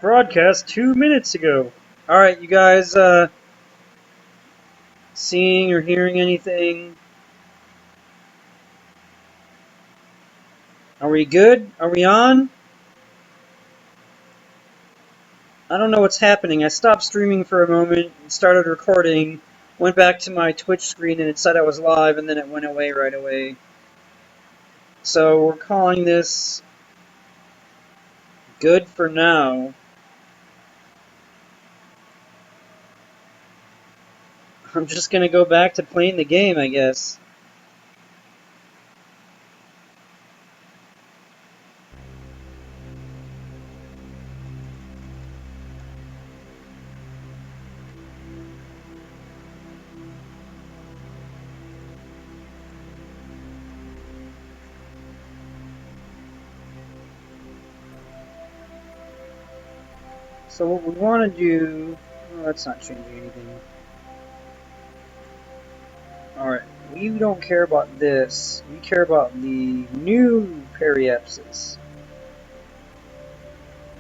Broadcast 2 minutes ago. Alright, you guys, seeing or hearing anything? Are we good? Are we on? I don't know what's happening. I stopped streaming for a moment, started recording, went back to my Twitch screen and it said I was live, and then it went away right away. So we're calling this good for now. I'm just gonna go back to playing the game, I guess. So what we want to do... Well, that's not changing anything. Alright, we don't care about this. We care about the new periapsis.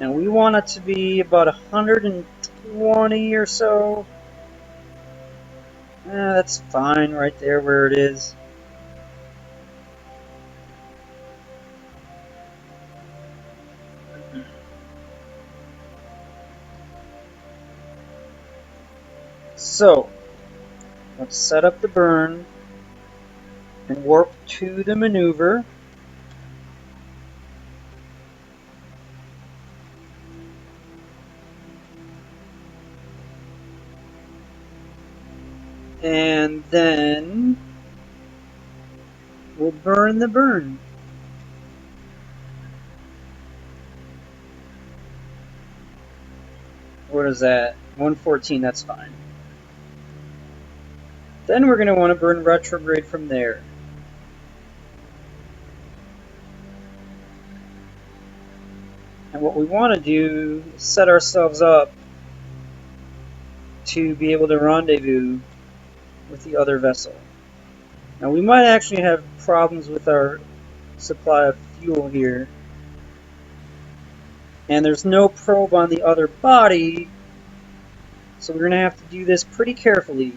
And we want it to be about 120 or so. That's fine right there where it is. So, let's set up the burn and warp to the maneuver. And then we'll burn the burn. What is that? 114, that's fine. Then we're going to want to burn retrograde from there. And what we want to do is set ourselves up to be able to rendezvous with the other vessel. Now we might actually have problems with our supply of fuel here. And there's no probe on the other body, so we're going to have to do this pretty carefully.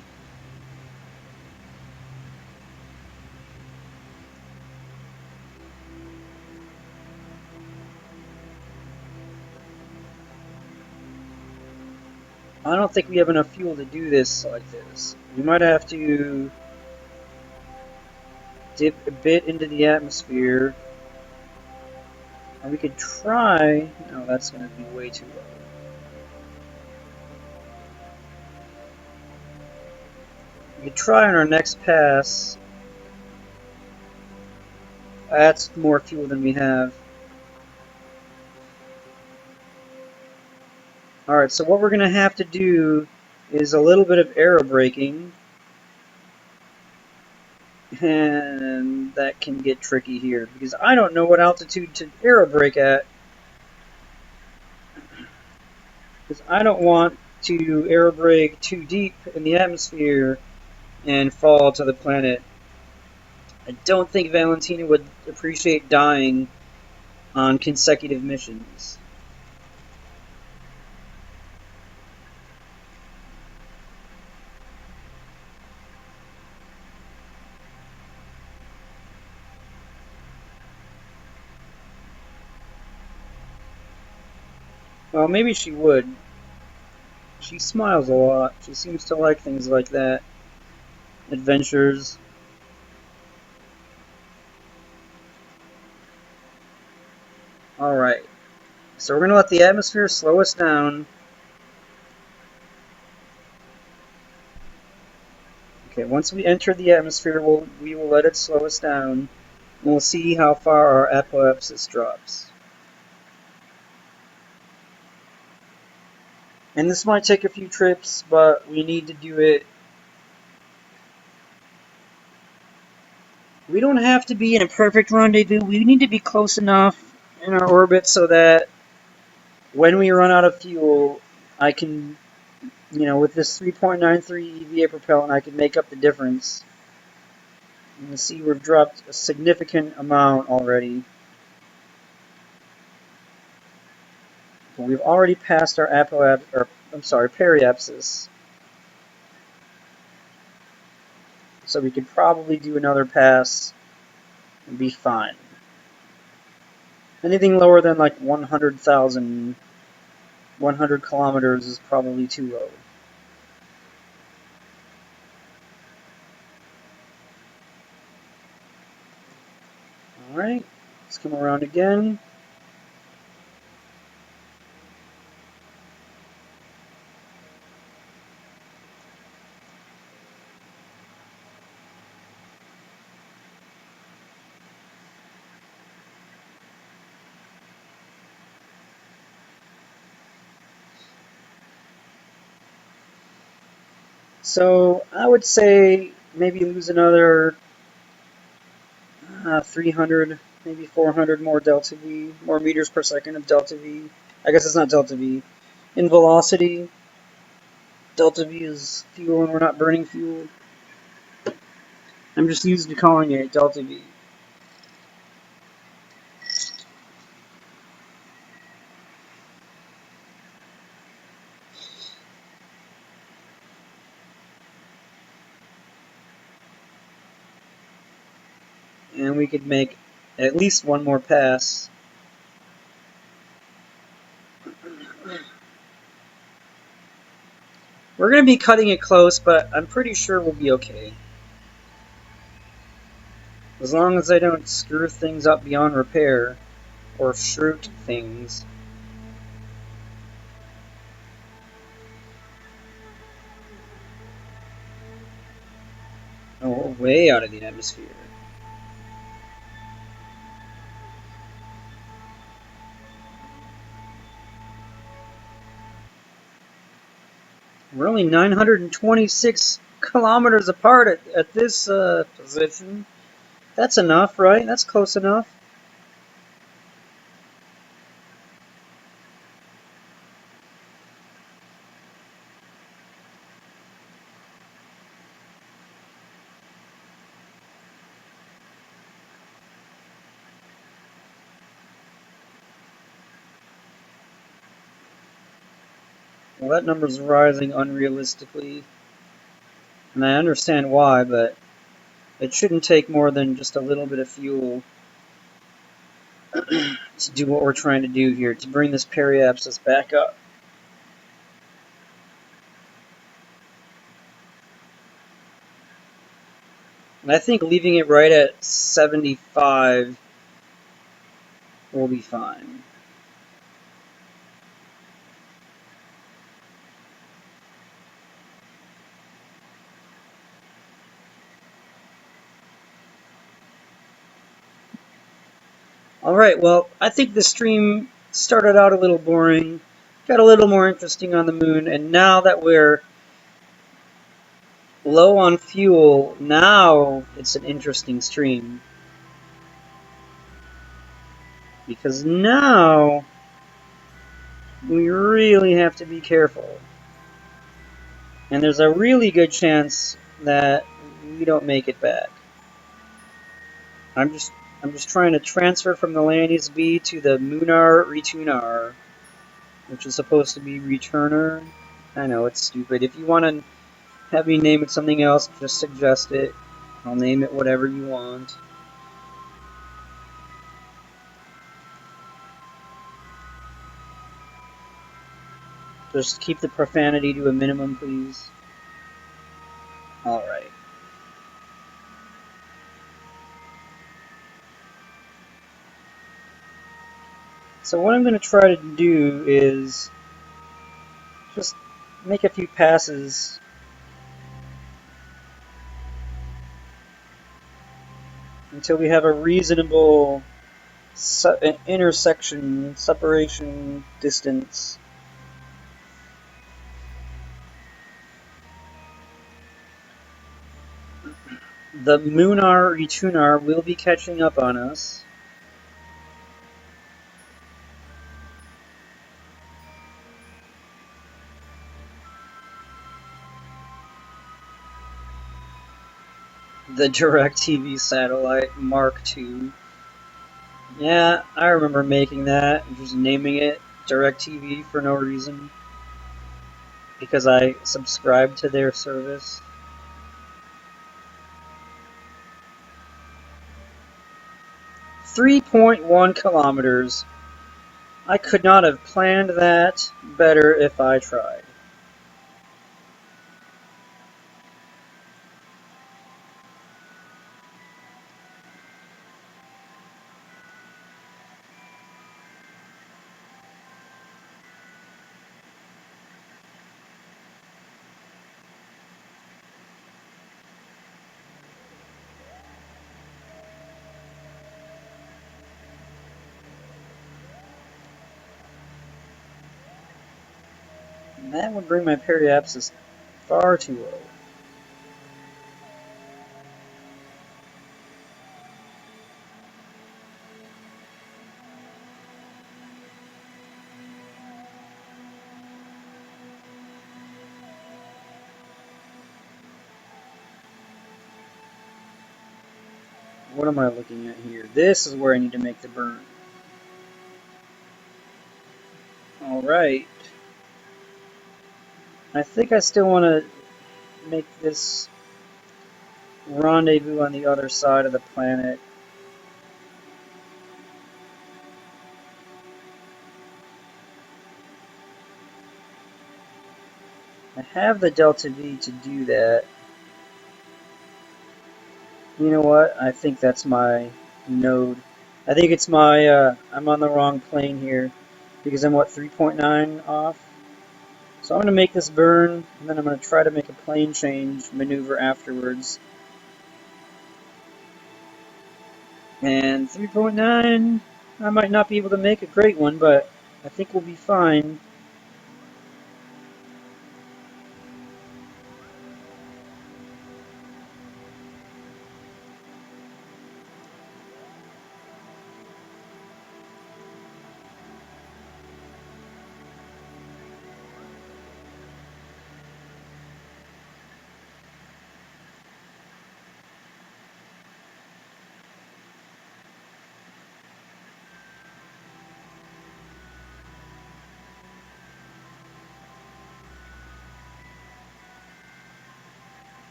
I don't think we have enough fuel to do this like this. We might have to dip a bit into the atmosphere. And we could try... No, that's going to be way too low. We could try on our next pass. That's more fuel than we have. Alright, so what we're going to have to do is a little bit of aerobraking. And that can get tricky here, because I don't know what altitude to aerobrake at. Because I don't want to aerobrake too deep in the atmosphere and fall to the planet. I don't think Valentina would appreciate dying on consecutive missions. Well, maybe she would. She smiles a lot. She seems to like things like that. Adventures. Alright. So we're going to let the atmosphere slow us down. Okay, once we enter the atmosphere, we will let it slow us down. And we'll see how far our apoapsis drops. And this might take a few trips, but we need to do it. We don't have to be in a perfect rendezvous. We need to be close enough in our orbit so that when we run out of fuel, I can, with this 3.93 EVA propellant, I can make up the difference. You can see we've dropped a significant amount already. But we've already passed our periapsis. So we could probably do another pass and be fine. Anything lower than like 100,000, 100 kilometers is probably too low. Alright, let's come around again. So I would say maybe lose another 300, maybe 400 more delta V, more meters per second of delta V. I guess it's not delta V. In velocity, delta V is fuel and we're not burning fuel. I'm just used to calling it delta V. And we could make at least one more pass. We're going to be cutting it close, but I'm pretty sure we'll be okay. As long as I don't screw things up beyond repair, or shroot things. Oh, we're way out of the atmosphere. We're only 926 kilometers apart at this position. That's enough, right? That's close enough. Well, that number's rising unrealistically. And I understand why, but it shouldn't take more than just a little bit of fuel to do what we're trying to do here, to bring this periapsis back up. And I think leaving it right at 75 will be fine. Alright, well, I think the stream started out a little boring, got a little more interesting on the moon, and now that we're low on fuel, now it's an interesting stream. Because now we really have to be careful. And there's a really good chance that we don't make it back. I'm just trying to transfer from the Landis B to the Munar Retunar, which is supposed to be Returner. I know, it's stupid. If you want to have me name it something else, just suggest it. I'll name it whatever you want. Just keep the profanity to a minimum, please. Alright. So what I'm going to try to do is just make a few passes until we have a reasonable intersection, separation distance. The Munar Retunar will be catching up on us. The DirecTV satellite Mark II. Yeah, I remember making that and just naming it DirecTV for no reason because I subscribe to their service. .1 kilometers. I could not have planned that better if I tried. And that would bring my periapsis far too low. What am I looking at here? This is where I need to make the burn. Alright. I think I still want to make this rendezvous on the other side of the planet. I have the delta V to do that. You know what? I think that's my node. I think it's my, I'm on the wrong plane here because I'm, what, 3.9 off? So I'm going to make this burn, and then I'm going to try to make a plane change maneuver afterwards. And 3.9, I might not be able to make a great one, but I think we'll be fine.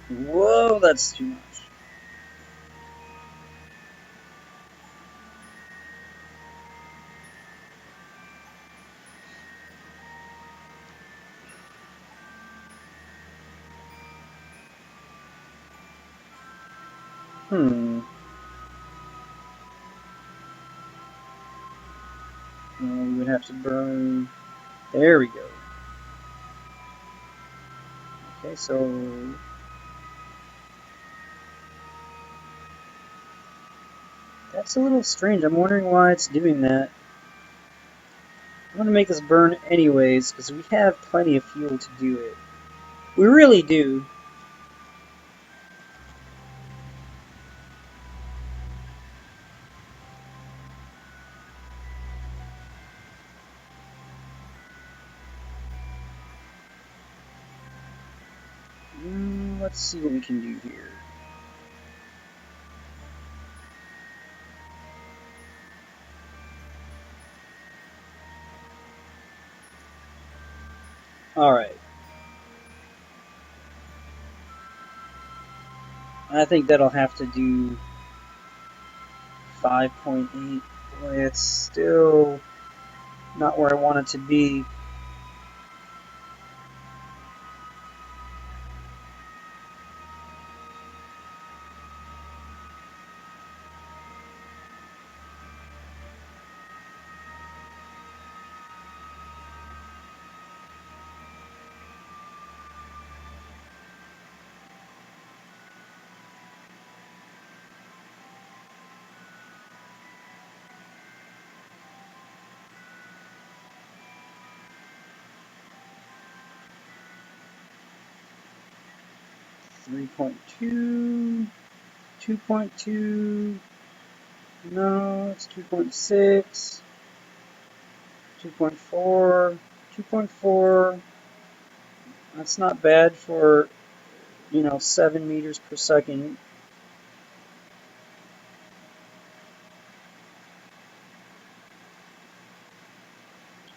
Whoa, that's too much. We would have to burn. There we go. Okay, so that's a little strange. I'm wondering why it's doing that. I'm going to make this burn anyways, because we have plenty of fuel to do it. We really do. Let's see what we can do here. Alright. I think that'll have to do 5.8. It's still not where I want it to be. Three 3.2, 2.2, no, it's 2.6, 2.4, 2.4. That's not bad for, 7 meters per second.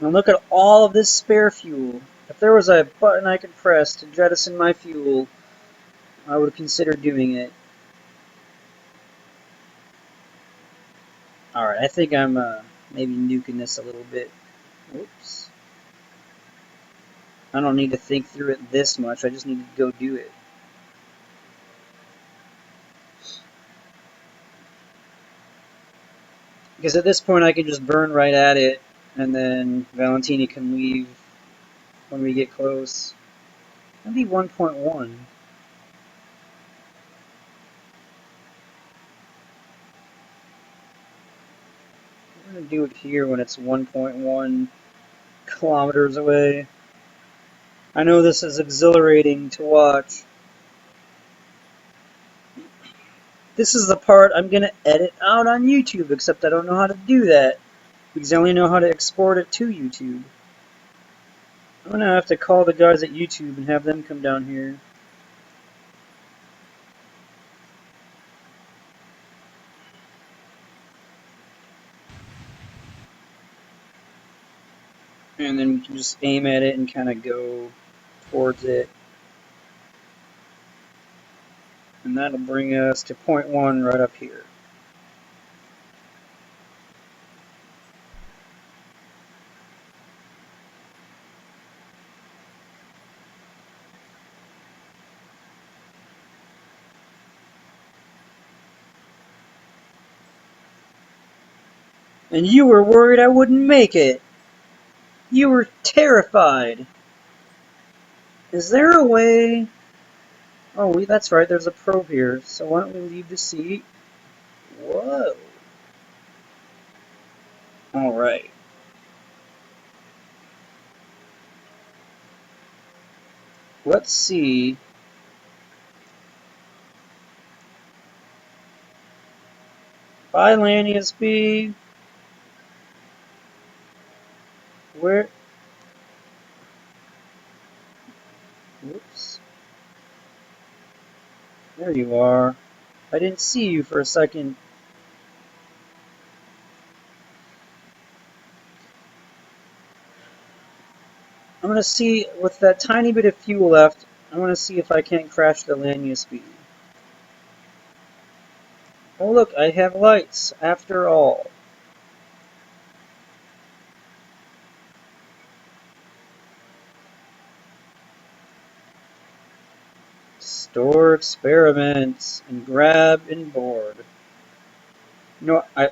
And look at all of this spare fuel. If there was a button I could press to jettison my fuel, I would consider doing it. Alright, I think I'm maybe nuking this a little bit. Whoops. I don't need to think through it this much, I just need to go do it. Because at this point I can just burn right at it, and then Valentini can leave when we get close. That'd be 1.1. We're going to do it here when it's 1.1 kilometers away. I know this is exhilarating to watch. This is the part I'm going to edit out on YouTube, except I don't know how to do that, because I only know how to export it to YouTube. I'm going to have to call the guys at YouTube and have them come down here. And then we can just aim at it and kind of go towards it. And that'll bring us to point 1 right up here. And you were worried I wouldn't make it. You were terrified. Is there a way? Oh, that's right, there's a probe here. So why don't we leave the seat? Whoa. Alright. Let's see. Bye, land ESP. Where? Whoops. There you are. I didn't see you for a second. I'm gonna see, with that tiny bit of fuel left, I want to see if I can't crash the land ESP. Oh look, I have lights, after all. Store experiments and grab and board. No, I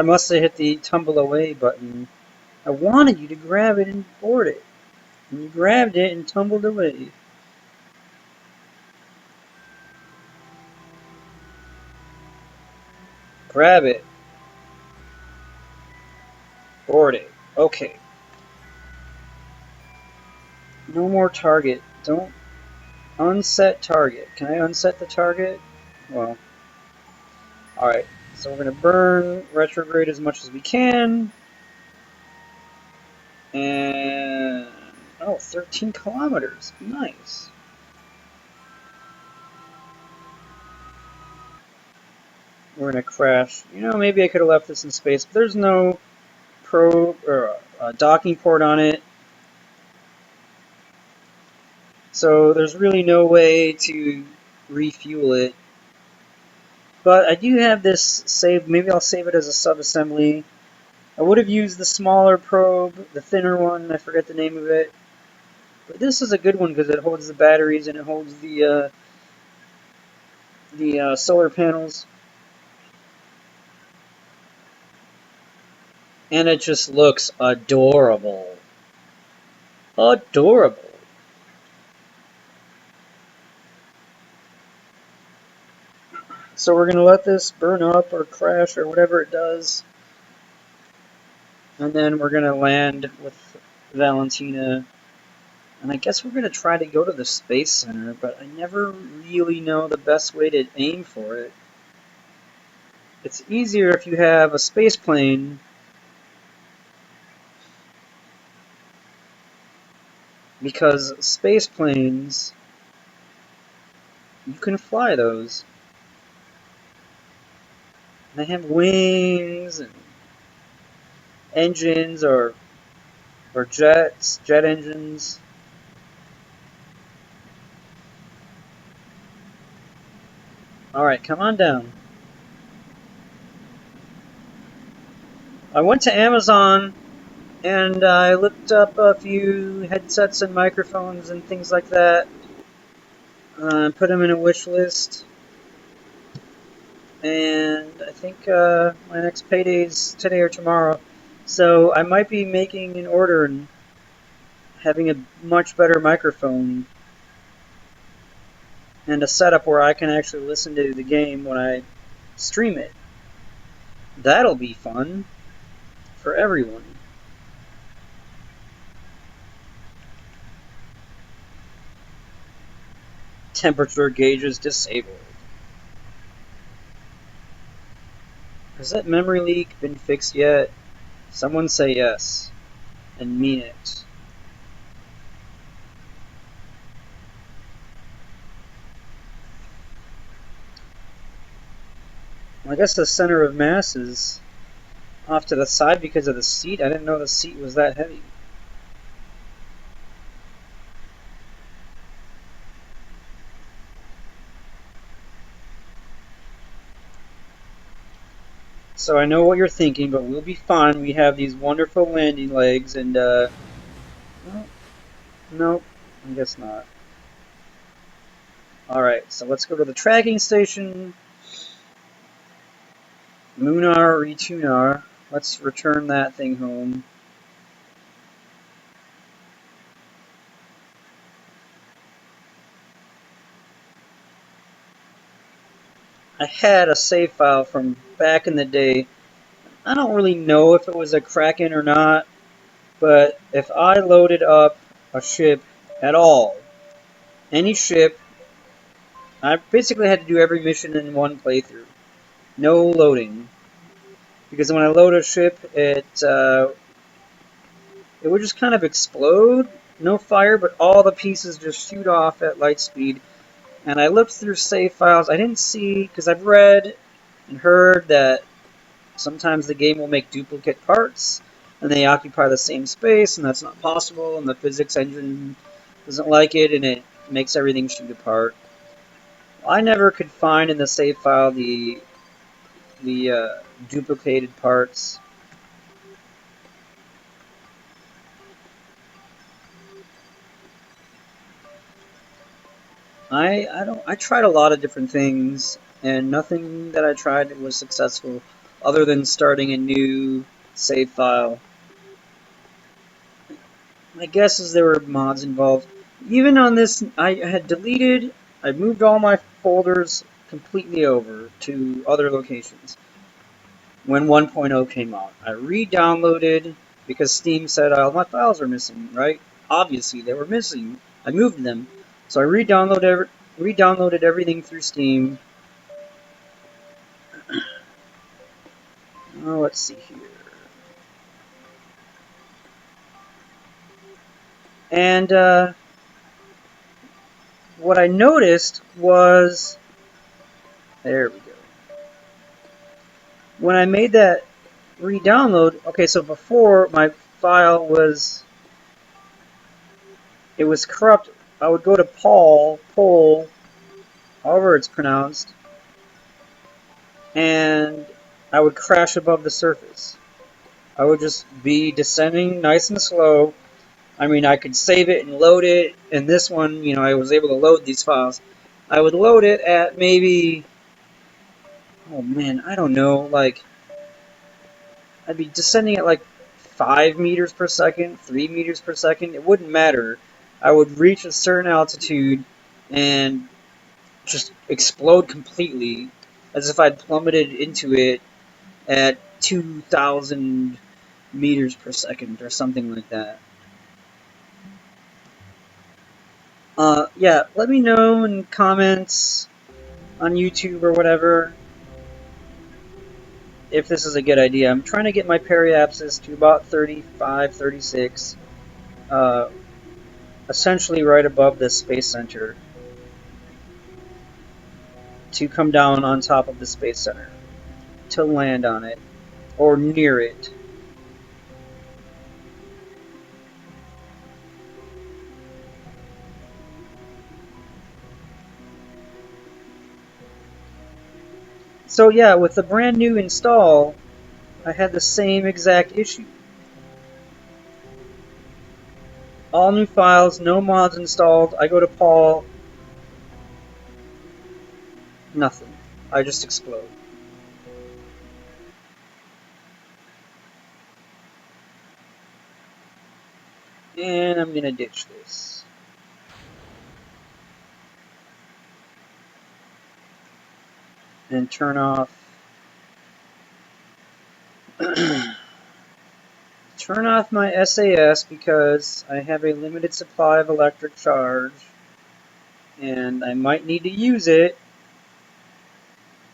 must have hit the tumble away button. I wanted you to grab it and board it. And you grabbed it and tumbled away. Grab it. Board it. Okay. No more target. Don't unset target. Can I unset the target? Well, alright. So we're going to burn retrograde as much as we can. And... oh, 13 kilometers. Nice. We're going to crash. You know, maybe I could have left this in space, but there's no probe or docking port on it. So there's really no way to refuel it. But I do have this saved. Maybe I'll save it as a sub-assembly. I would have used the smaller probe, the thinner one. I forget the name of it. But this is a good one because it holds the batteries and it holds the solar panels. And it just looks adorable. Adorable. So we're going to let this burn up or crash or whatever it does. And then we're going to land with Valentina. And I guess we're going to try to go to the Space Center, but I never really know the best way to aim for it. It's easier if you have a space plane, because space planes, you can fly those. They have wings, and engines or jet engines. Alright, come on down. I went to Amazon and I looked up a few headsets and microphones and things like that. Put them in a wish list. And I think my next payday's today or tomorrow. So I might be making an order and having a much better microphone and a setup where I can actually listen to the game when I stream it. That'll be fun for everyone. Temperature gauges disabled. Has that memory leak been fixed yet? Someone say yes and mean it. Well, I guess the center of mass is off to the side because of the seat. I didn't know the seat was that heavy. So I know what you're thinking, but we'll be fine. We have these wonderful landing legs and, well, nope, I guess not. Alright, so let's go to the tracking station. Munar, Retunar. Let's return that thing home. I had a save file from back in the day. I don't really know if it was a Kraken or not, but if I loaded up a ship at all, any ship, I basically had to do every mission in one playthrough. No loading. Because when I load a ship, it would just kind of explode. No fire, but all the pieces just shoot off at light speed. And I looked through save files. I didn't see, because I've read and heard that sometimes the game will make duplicate parts, and they occupy the same space, and that's not possible, and the physics engine doesn't like it, and it makes everything shoot apart. I never could find in the save file the duplicated parts. I tried a lot of different things, and nothing that I tried was successful, other than starting a new save file. My guess is there were mods involved. Even on this, I moved all my folders completely over to other locations when 1.0 came out. I re-downloaded because Steam said all my files are missing, right? Obviously, they were missing. I moved them. So I re-downloaded everything through Steam. Oh, let's see here. And what I noticed was, there we go. When I made that re-download, okay, so before my file was, it was corrupt. I would go to Pol, however it's pronounced, and I would crash above the surface. I would just be descending nice and slow. I mean, I could save it and load it, and this one, you know, I was able to load these files. I would load it at maybe, oh man, I don't know, like, I'd be descending at like 5 meters per second, 3 meters per second. It wouldn't matter. I would reach a certain altitude and just explode completely, as if I'd plummeted into it at 2,000 meters per second or something like that. Yeah, let me know in comments on YouTube or whatever if this is a good idea. I'm trying to get my periapsis to about 35, 36, essentially right above the Space Center, to come down on top of the Space Center, to land on it, or near it. So yeah, with the brand new install, I had the same exact issue. All new files, no mods installed. I go to Paul, nothing. I just explode. And I'm gonna ditch this. And turn off turn off my SAS because I have a limited supply of electric charge and I might need to use it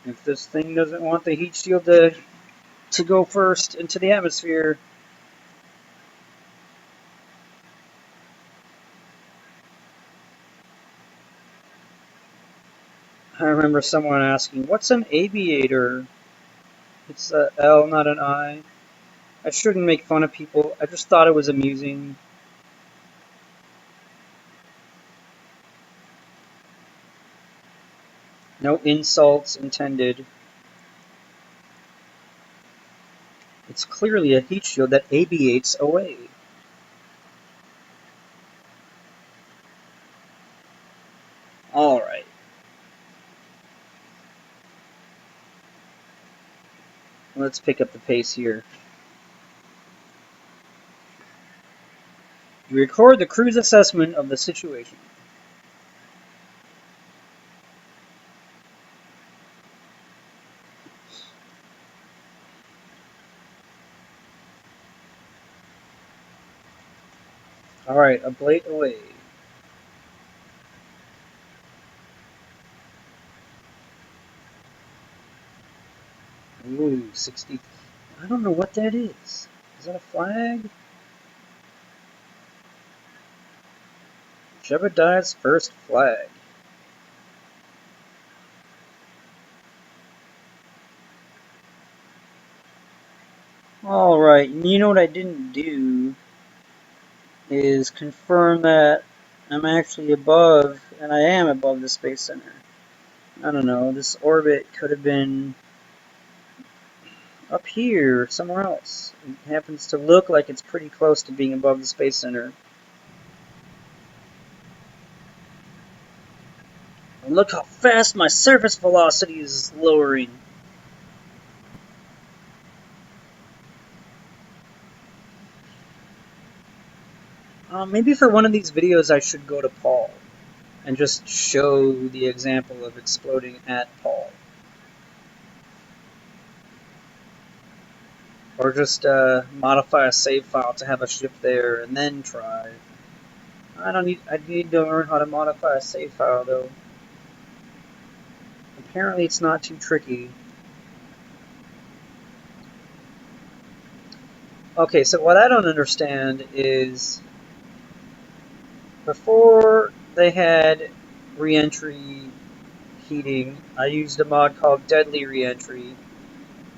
if this thing doesn't want the heat shield to go first into the atmosphere. I remember someone asking, what's an aviator? It's a L, not an I. I shouldn't make fun of people. I just thought it was amusing. No insults intended. It's clearly a heat shield that aviates away. Alright. Let's pick up the pace here. We record the crew's assessment of the situation. Alright, ablate away. Ooh, 60. I don't know what that is. Is that a flag? Jebediah's first flag. Alright, you know what I didn't do is confirm that I'm actually above, and I am above the Space Center. I don't know, this orbit could have been up here or somewhere else. It happens to look like it's pretty close to being above the Space Center. And look how fast my surface velocity is lowering. Maybe for one of these videos I should go to Paul and just show the example of exploding at Paul. Or just modify a save file to have a ship there and then try. I need to learn how to modify a save file though. Apparently it's not too tricky. Okay, so what I don't understand is before they had re-entry heating, I used a mod called Deadly Re-entry,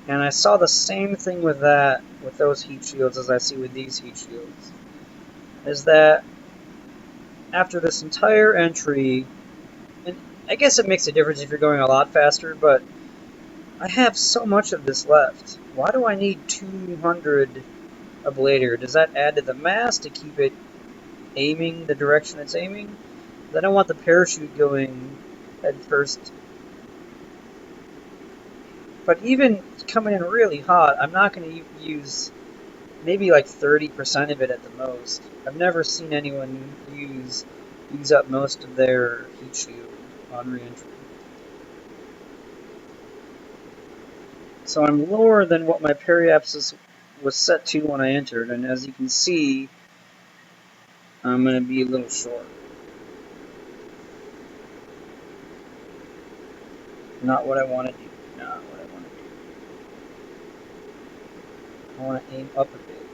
and I saw the same thing with that, with those heat shields as I see with these heat shields. Is that after this entire entry, and I guess it makes a difference if you're going a lot faster, but I have so much of this left. Why do I need 200 ablator? Does that add to the mass to keep it aiming the direction it's aiming? I don't want the parachute going head first. But even coming in really hot, I'm not going to use maybe like 30% of it at the most. I've never seen anyone use up most of their heat shield on re-entry. So I'm lower than what my periapsis was set to when I entered, and as you can see, I'm going to be a little short. Not what I want to do. Not what I want to do. I want to aim up a bit.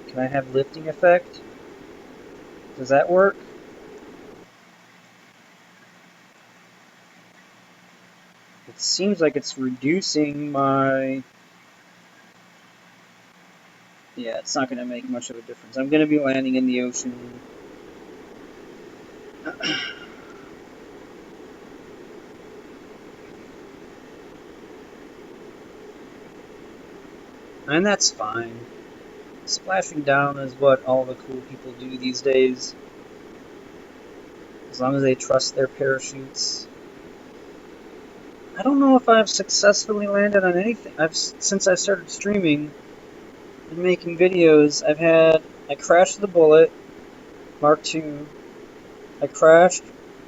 Can I have lifting effect? Does that work? It seems like it's reducing my... Yeah, it's not going to make much of a difference. I'm going to be landing in the ocean. And that's fine. Splashing down is what all the cool people do these days. As long as they trust their parachutes. I don't know if I've successfully landed on anything. Since I started streaming and making videos, I crashed the Bullet Mark II. I crashed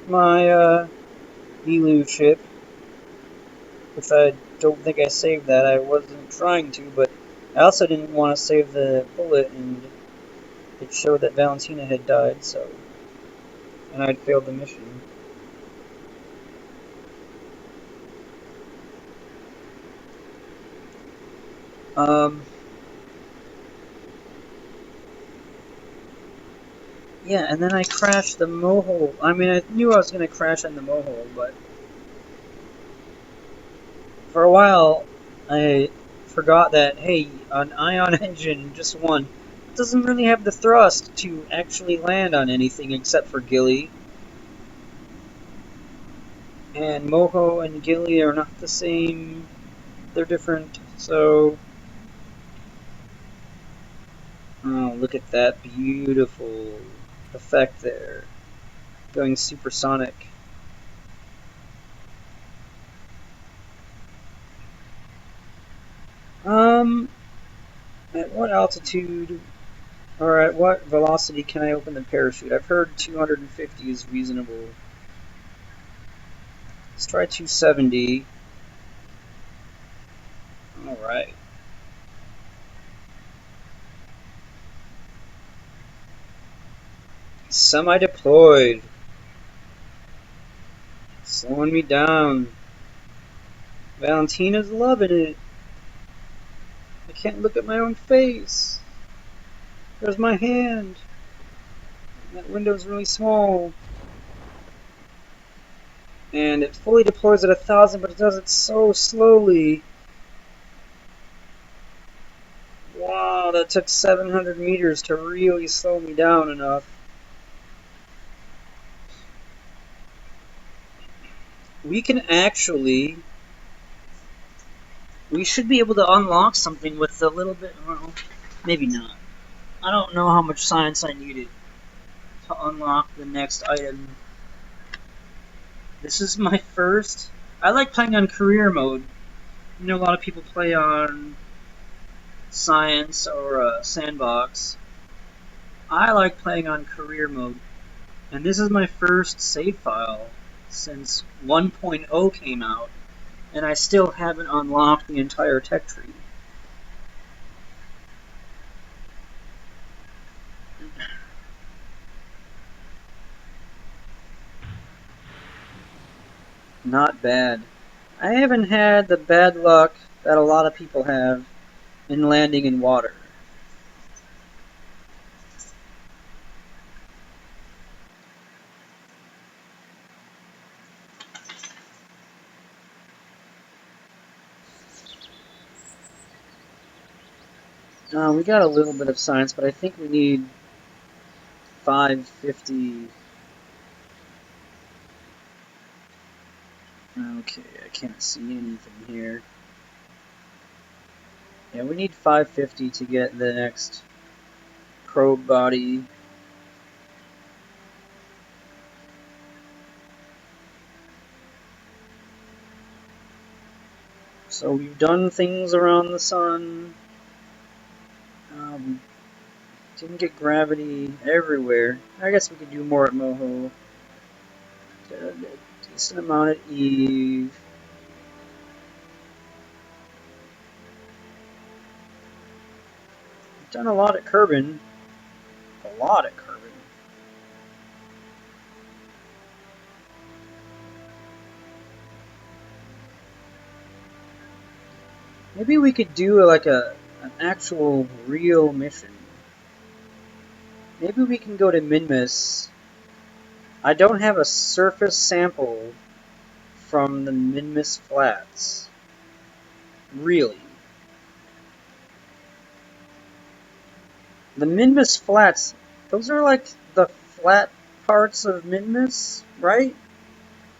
my Elu ship, which I don't think I saved that. I wasn't trying to, but I also didn't want to save the Bullet, and it showed that Valentina had died, and I'd failed the mission. Yeah, and then I crashed the Mohole. I mean, I knew I was going to crash on the Mohole, but for a while, I forgot that, hey, an ion engine, just one, doesn't really have the thrust to actually land on anything except for Gilly. And Moho and Gilly are not the same. They're different, so... Oh, look at that beautiful effect there. Going supersonic. At what altitude or at what velocity can I open the parachute? I've heard 250 is reasonable. Let's try 270. Alright. Semi-deployed. Slowing me down. Valentina's loving it. I can't look at my own face. There's my hand. That window's really small. And it fully deploys at 1,000, but it does it so slowly. Wow, that took 700 meters to really slow me down enough. We can actually... We should be able to unlock something with a little bit... Well, maybe not. I don't know how much science I needed to unlock the next item. This is my first... I like playing on career mode. You know, a lot of people play on science or sandbox. I like playing on career mode. And this is my first save file since 1.0 came out. And I still haven't unlocked the entire tech tree. Not bad. I haven't had the bad luck that a lot of people have in landing in water. We got a little bit of science, but I think we need 550. Okay, I can't see anything here. Yeah, we need 550 to get the next probe body. So we've done things around the sun. Didn't get gravity everywhere. I guess we could do more at Moho. Did a decent amount at Eve. We've done a lot at Kerbin. A lot at Kerbin. Maybe we could do like an actual real mission. Maybe we can go to Minmus. I don't have a surface sample from the Minmus Flats. Really. The Minmus Flats, those are like the flat parts of Minmus, right?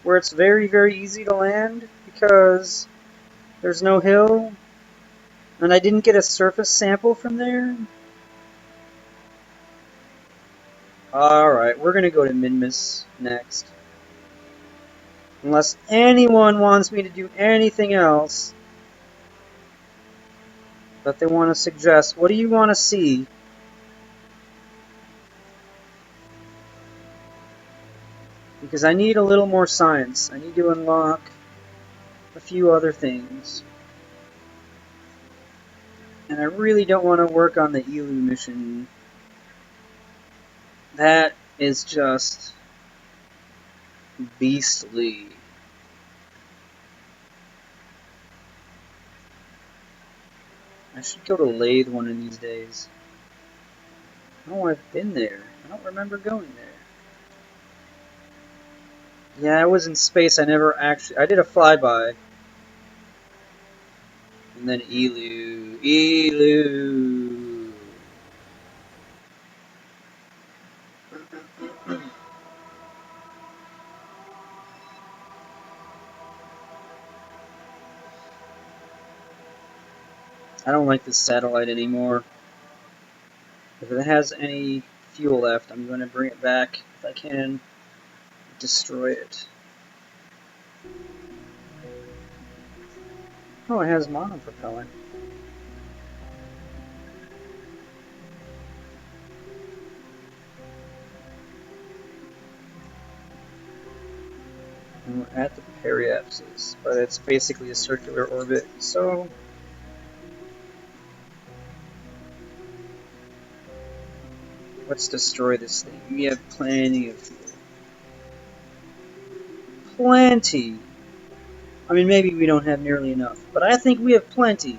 Where it's very, very easy to land because there's no hill. And I didn't get a surface sample from there? Alright, we're gonna go to Minmus next. Unless anyone wants me to do anything else that they want to suggest. What do you want to see? Because I need a little more science. I need to unlock a few other things. And I really don't want to work on the Elu mission. That is just beastly. I should go to Lathe one of these days. Oh, I've been there. I don't remember going there. Yeah, I was in space. I never actually... I did a flyby. And then Elu. Elu. I don't like this satellite anymore. If it has any fuel left, I'm going to bring it back if I can. Destroy it. Oh, it has monopropellant. And we're at the periapsis, but it's basically a circular orbit, so... Let's destroy this thing. We have plenty of fuel. Plenty! I mean, maybe we don't have nearly enough, but I think we have plenty.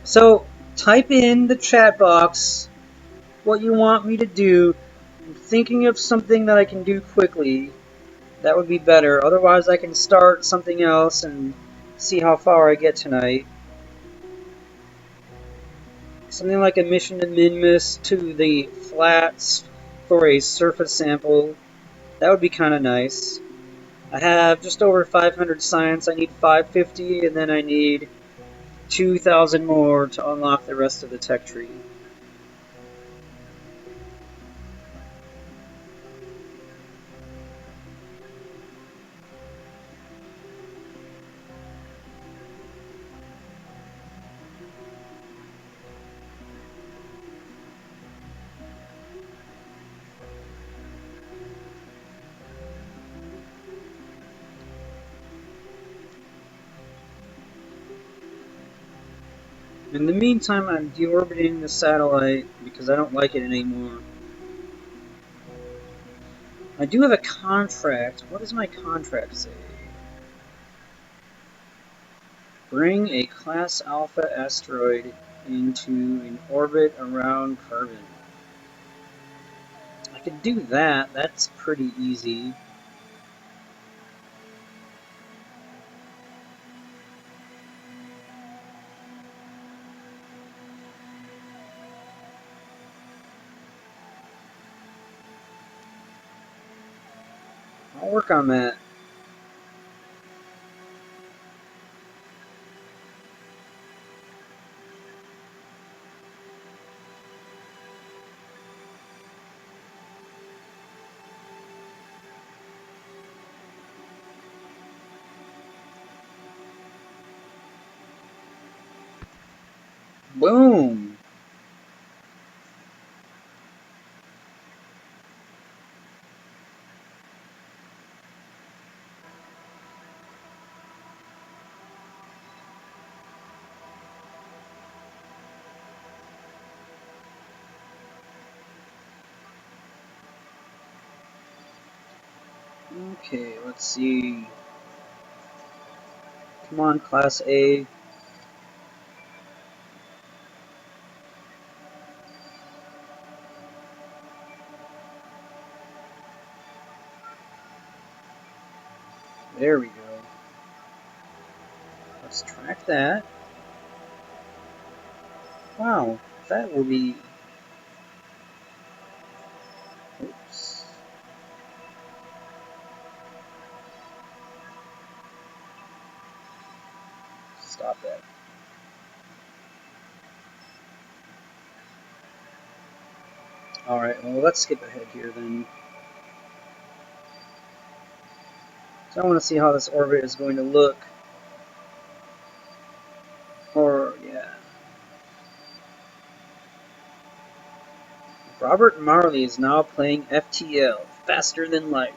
So, type in the chat box what you want me to do. I'm thinking of something that I can do quickly. That would be better. Otherwise, I can start something else and see how far I get tonight. Something like a mission to Minmus to the flats for a surface sample. That would be kind of nice. I have just over 500 science. I need 550, and then I need 2,000 more to unlock the rest of the tech tree. In the meantime, I'm deorbiting the satellite because I don't like it anymore. I do have a contract. What does my contract say? Bring a Class Alpha asteroid into an orbit around Carbon. I could do that. That's pretty easy. I'll work on that. Boom! Okay, let's see. Come on, Class A. There we go. Let's track that. Wow, that will be... Oops. stop that. Alright, well, let's skip ahead here then. So I want to see how this orbit is going to look. Or, yeah. Robert Marley is now playing FTL, Faster Than Light.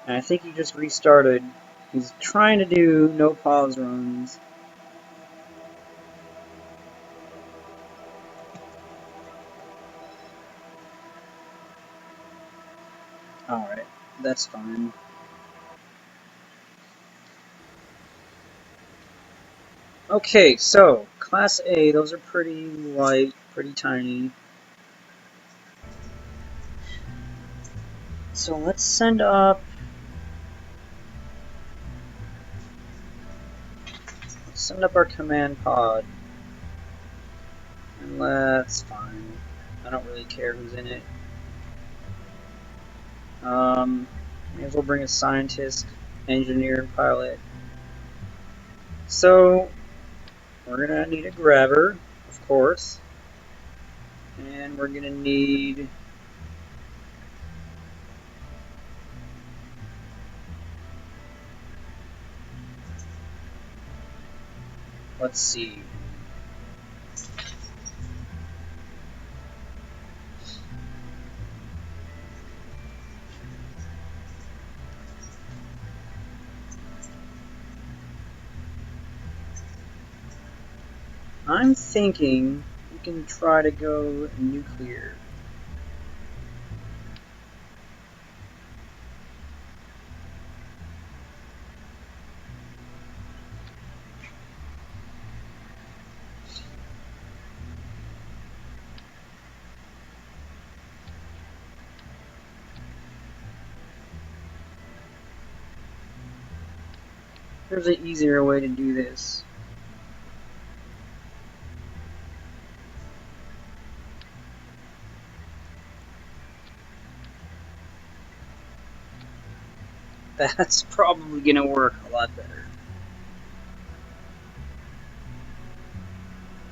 And I think he just restarted. He's trying to do no pause runs. Alright, that's fine. Okay, so, Class A, those are pretty light, pretty tiny. So let's send up... Let's send up our command pod. And that's fine. I don't really care who's in it. May as well bring a scientist, engineer, and pilot. So, we're gonna need a grabber, of course. And we're gonna need... Let's see. I'm thinking we can try to go nuclear. There's an easier way to do this. That's probably gonna work a lot better.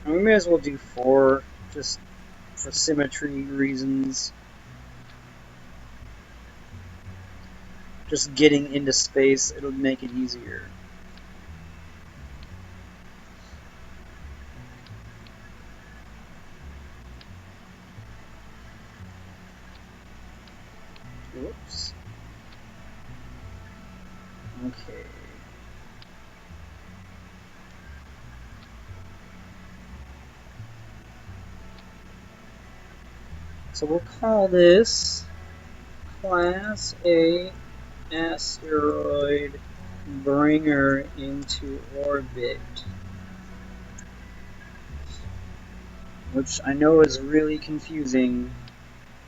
And we may as well do 4, just for symmetry reasons. Just getting into space, it'll make it easier. Whoops. Okay. So we'll call this Class A Asteroid Bringer into Orbit. Which I know is really confusing,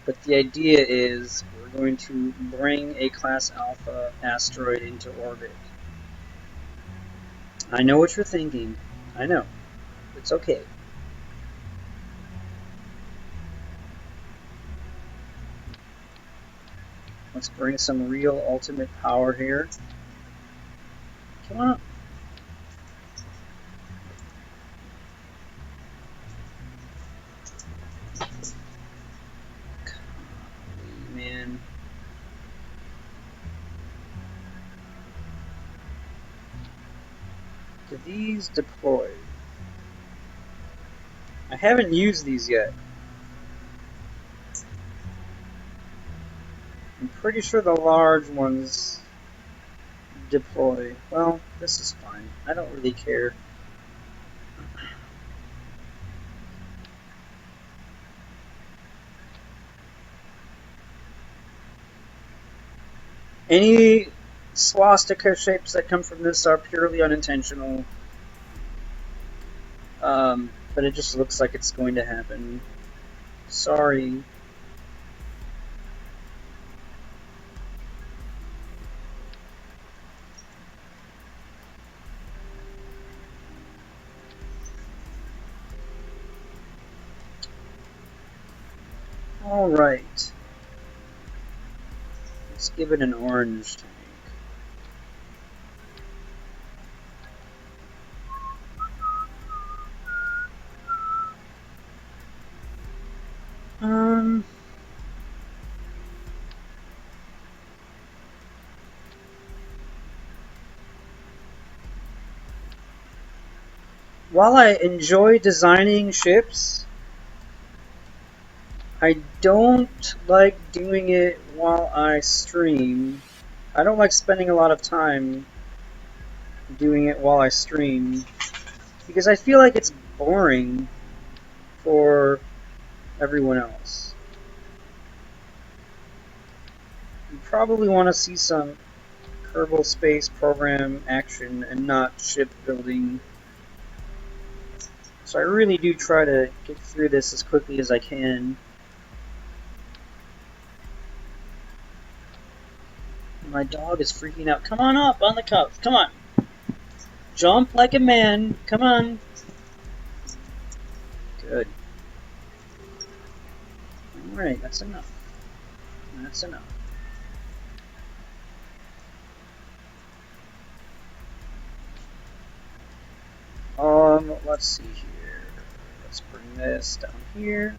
but the idea is we're going to bring a Class Alpha asteroid into orbit. I know what you're thinking. I know. It's okay. Let's bring some real ultimate power here. Come on. Man. Do these deploy? I haven't used these yet. I'm pretty sure the large ones deploy. Well, this is fine. I don't really care. Any swastika shapes that come from this are purely unintentional. But it just looks like it's going to happen. Sorry. Alright. Let's give it an orange tank. while I enjoy designing ships, I don't like doing it while I stream. I don't like spending a lot of time doing it while I stream because I feel like it's boring for everyone else. You probably want to see some Kerbal Space Program action and not shipbuilding. So I really do try to get through this as quickly as I can. My dog is freaking out. Come on up on the couch. Come on. Jump like a man. Come on. Good. Alright, that's enough. That's enough. Let's see here. Let's bring this down here.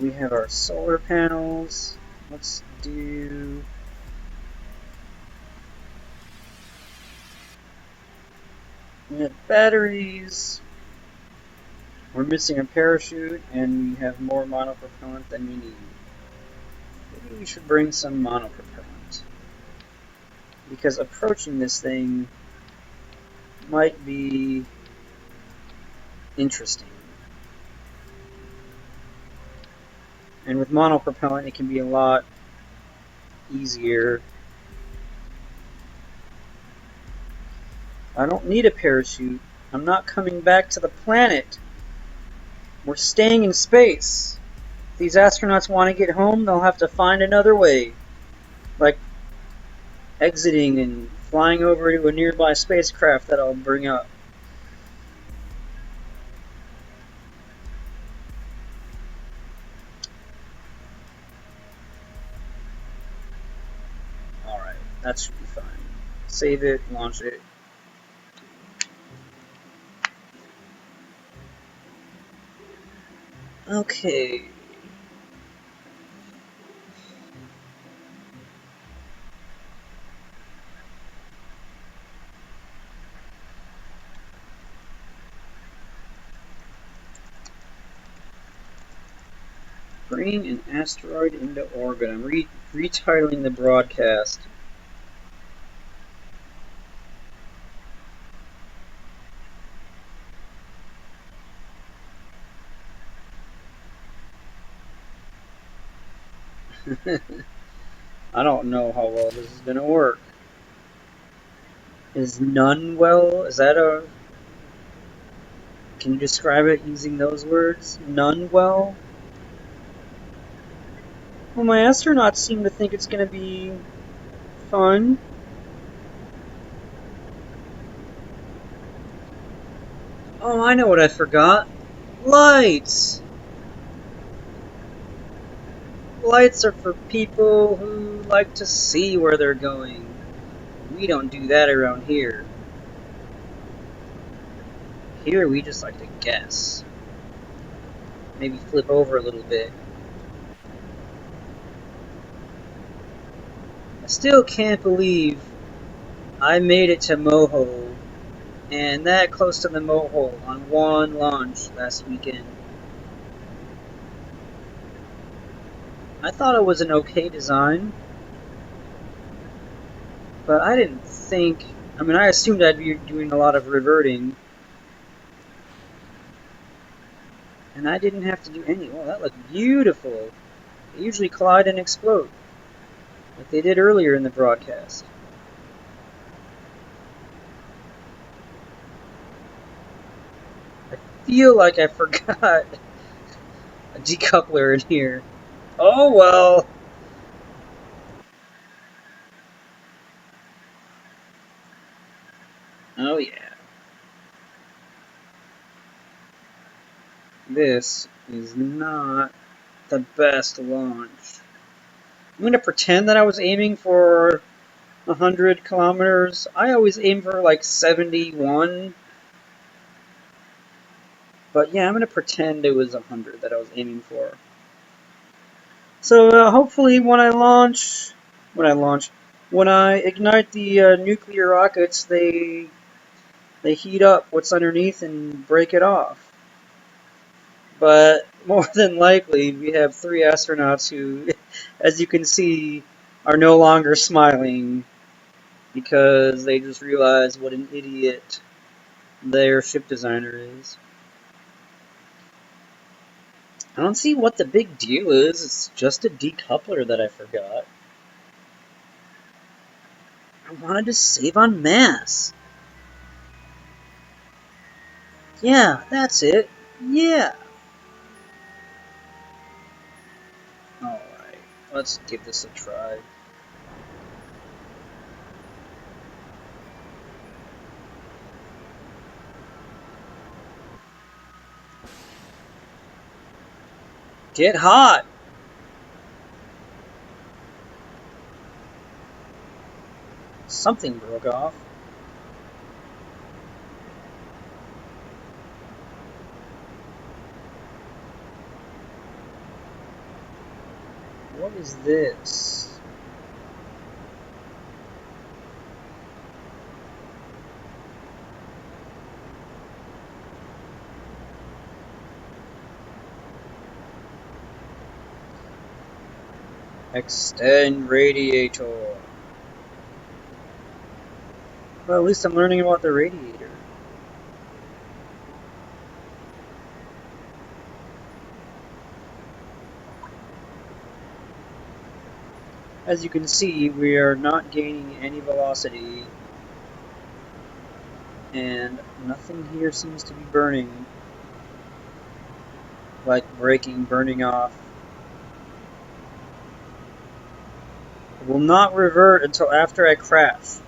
We have our solar panels. Let's do... We have batteries. We're missing a parachute, and we have more monopropellant than we need. Maybe we should bring some monopropellant. Because approaching this thing might be interesting. And with monopropellant, it can be a lot easier. I don't need a parachute. I'm not coming back to the planet. We're staying in space. If these astronauts want to get home, they'll have to find another way. Like exiting and flying over to a nearby spacecraft that I'll bring up. Alright, that should be fine. Save it, launch it. Okay. Bring an asteroid into orbit. I'm retitling the broadcast. I don't know how well this is gonna work. Is none well? Is that a... Can you describe it using those words? None well? Well, my astronauts seem to think it's gonna be fun. Oh, I know what I forgot. Lights! Lights are for people who like to see where they're going. We don't do that around here. Here we just like to guess. Maybe flip over a little bit. I still can't believe I made it to Moho, and that close to the Moho on one launch last weekend. I thought it was an okay design, but I didn't think... I mean, I assumed I'd be doing a lot of reverting, and I didn't have to do any. Oh, that looked beautiful. They usually collide and explode, like they did earlier in the broadcast. I feel like I forgot a decoupler in here. Oh well. Oh yeah. This is not the best launch. I'm going to pretend that I was aiming for 100 kilometers. I always aim for like 71. But yeah, I'm going to pretend it was 100 that I was aiming for. So hopefully when I launch, When I ignite the nuclear rockets, they heat up what's underneath and break it off. But more than likely, we have 3 astronauts who, as you can see, are no longer smiling because they just realized what an idiot their ship designer is. I don't see what the big deal is. It's just a decoupler that I forgot. I wanted to save on mass. Yeah, that's it. Yeah. Alright, let's give this a try. Get hot! Something broke off. What is this? Extend radiator. Well, at least I'm learning about the radiator. As you can see, we are not gaining any velocity, and nothing here seems to be burning. Like breaking, burning off. It will not revert until after I crash.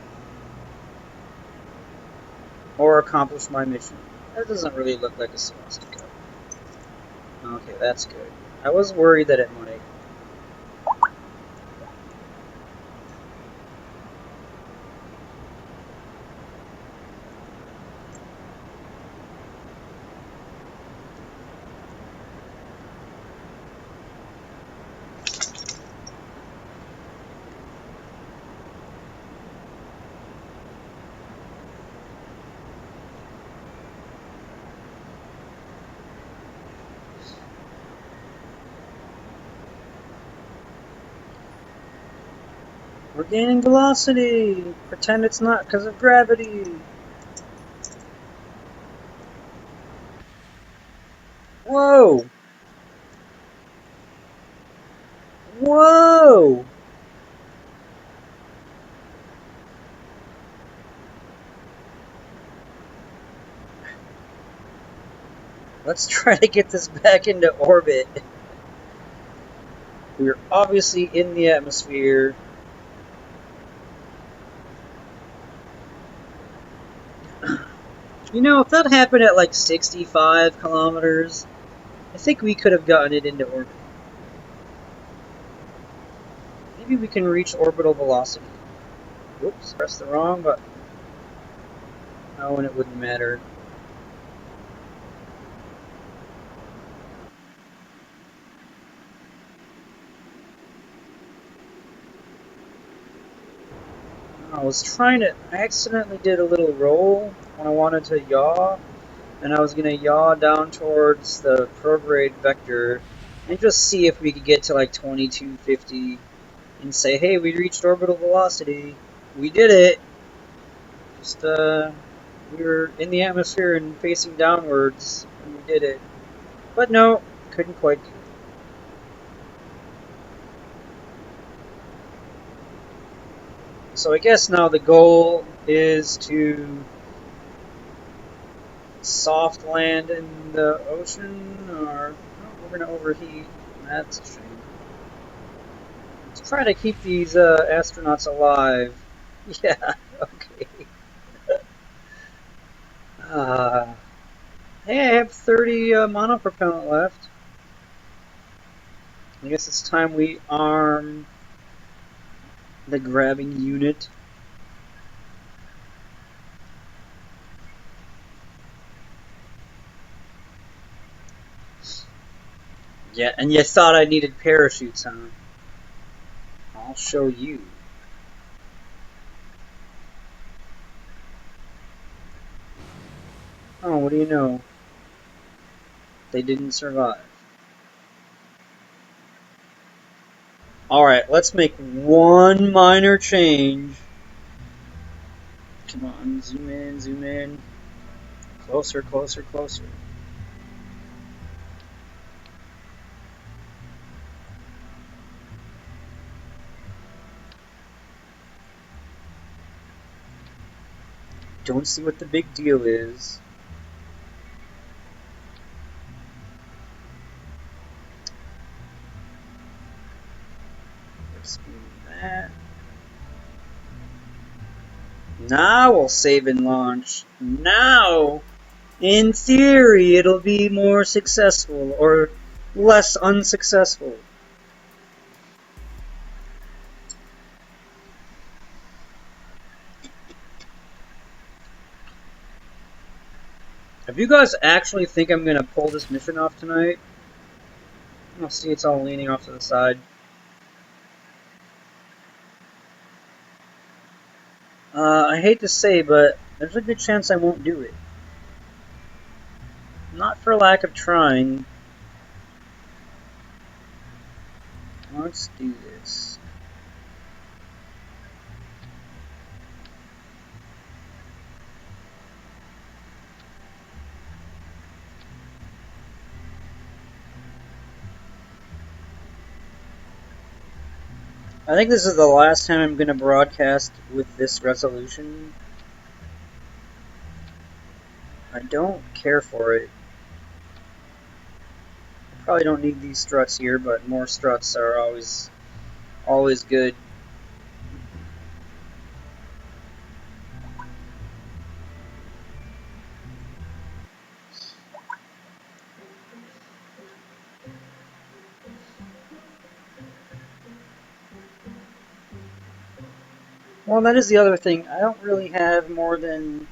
Or accomplish my mission. That doesn't really look like a swastika. Okay, that's good. I was worried that it might. We're gaining velocity! Pretend it's not because of gravity! Whoa! Whoa! Let's try to get this back into orbit. We're obviously in the atmosphere. You know, if that happened at like 65 kilometers, I think we could have gotten it into orbit. Maybe we can reach orbital velocity. Whoops, pressed the wrong button. Oh, and it wouldn't matter. I accidentally did a little roll when I wanted to yaw, and I was going to yaw down towards the prograde vector and just see if we could get to like 2250 and say, hey, we reached orbital velocity. We did it. Just, we were in the atmosphere and facing downwards, and we did it. But no, couldn't quite do it. So I guess now the goal is to soft land in the ocean, or oh, we're going to overheat. That's a shame. Let's try to keep these astronauts alive. Yeah, okay. Hey, I have 30 monopropellant left. I guess it's time we arm the grabbing unit. Yeah, and you thought I needed parachutes, huh? I'll show you. Oh, what do you know? They didn't survive. Alright, let's make one minor change. Come on, zoom in, zoom in. Closer, closer, closer. Don't see what the big deal is. Let's do that. Now we'll save and launch. Now, in theory, it'll be more successful or less unsuccessful. If you guys actually think I'm gonna pull this mission off tonight, I'll see it's all leaning off to the side. I hate to say, but there's a good chance I won't do it. Not for lack of trying. Let's do this. I think this is the last time I'm going to broadcast with this resolution. I don't care for it. I probably don't need these struts here, but more struts are always good. Well, that is the other thing. I don't really have more than...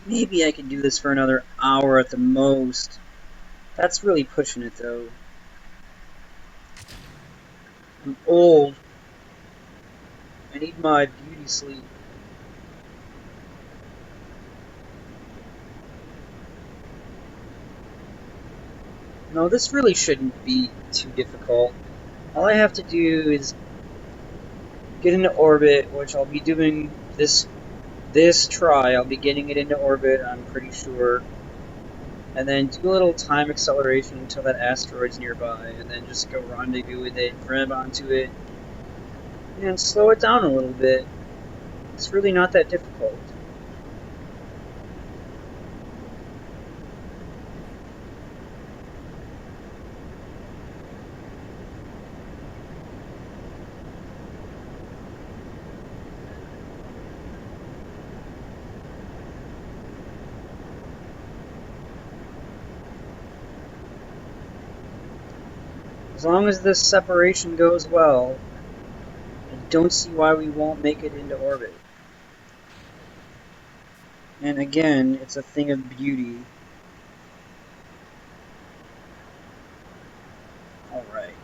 Maybe I could do this for another hour at the most. That's really pushing it, though. I'm old. I need my beauty sleep. No, this really shouldn't be too difficult. All I have to do is get into orbit, which I'll be doing this try. I'll be getting it into orbit, I'm pretty sure. And then do a little time acceleration until that asteroid's nearby, and then just go rendezvous with it, grab onto it, and slow it down a little bit. It's really not that difficult. As long as this separation goes well, I don't see why we won't make it into orbit. And again, it's a thing of beauty. Alright.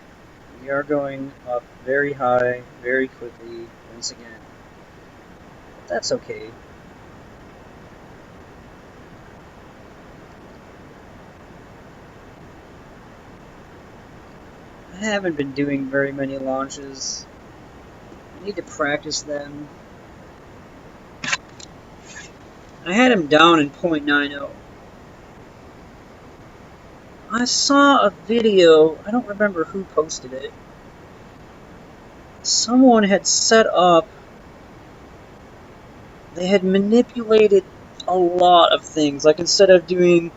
We are going up very high, very quickly, once again. But that's okay. I haven't been doing very many launches. I need to practice them. I had him down in 0.90. I saw a video, I don't remember who posted it. Someone had set up, they had manipulated a lot of things. Like instead of doing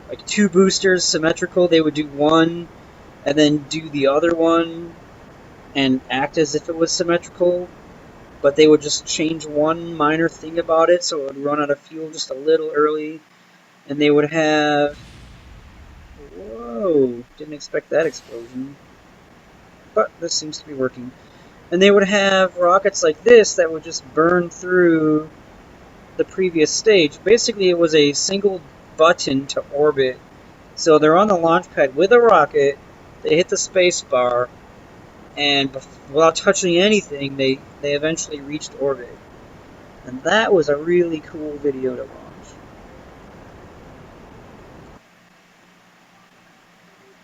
like 2 boosters symmetrical, they would do one and then do the other one and act as if it was symmetrical, but they would just change one minor thing about it so it would run out of fuel just a little early, and they would have... Whoa, didn't expect that explosion. But this seems to be working. And they would have rockets like this that would just burn through the previous stage. Basically, it was a single button to orbit. So they're on the launch pad with a rocket, they hit the space bar, and without touching anything, they eventually reached orbit. And that was a really cool video to watch.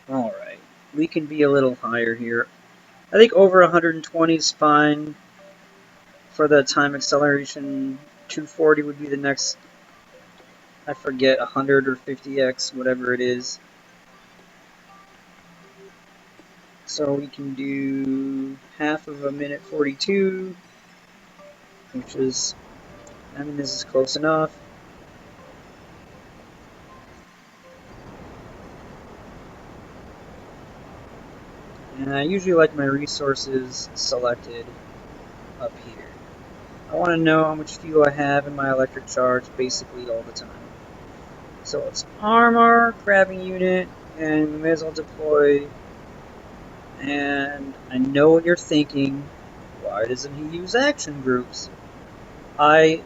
Alright, we can be a little higher here. I think over 120 is fine for the time acceleration. 240 would be the next, I forget, 100 or 50x, whatever it is. So we can do half of a minute 42, which is, I mean, this is close enough. And I usually like my resources selected up here. I want to know how much fuel I have in my electric charge basically all the time. So it's armor, grabbing unit, and we may as well deploy. And I know what you're thinking. Why doesn't he use action groups? I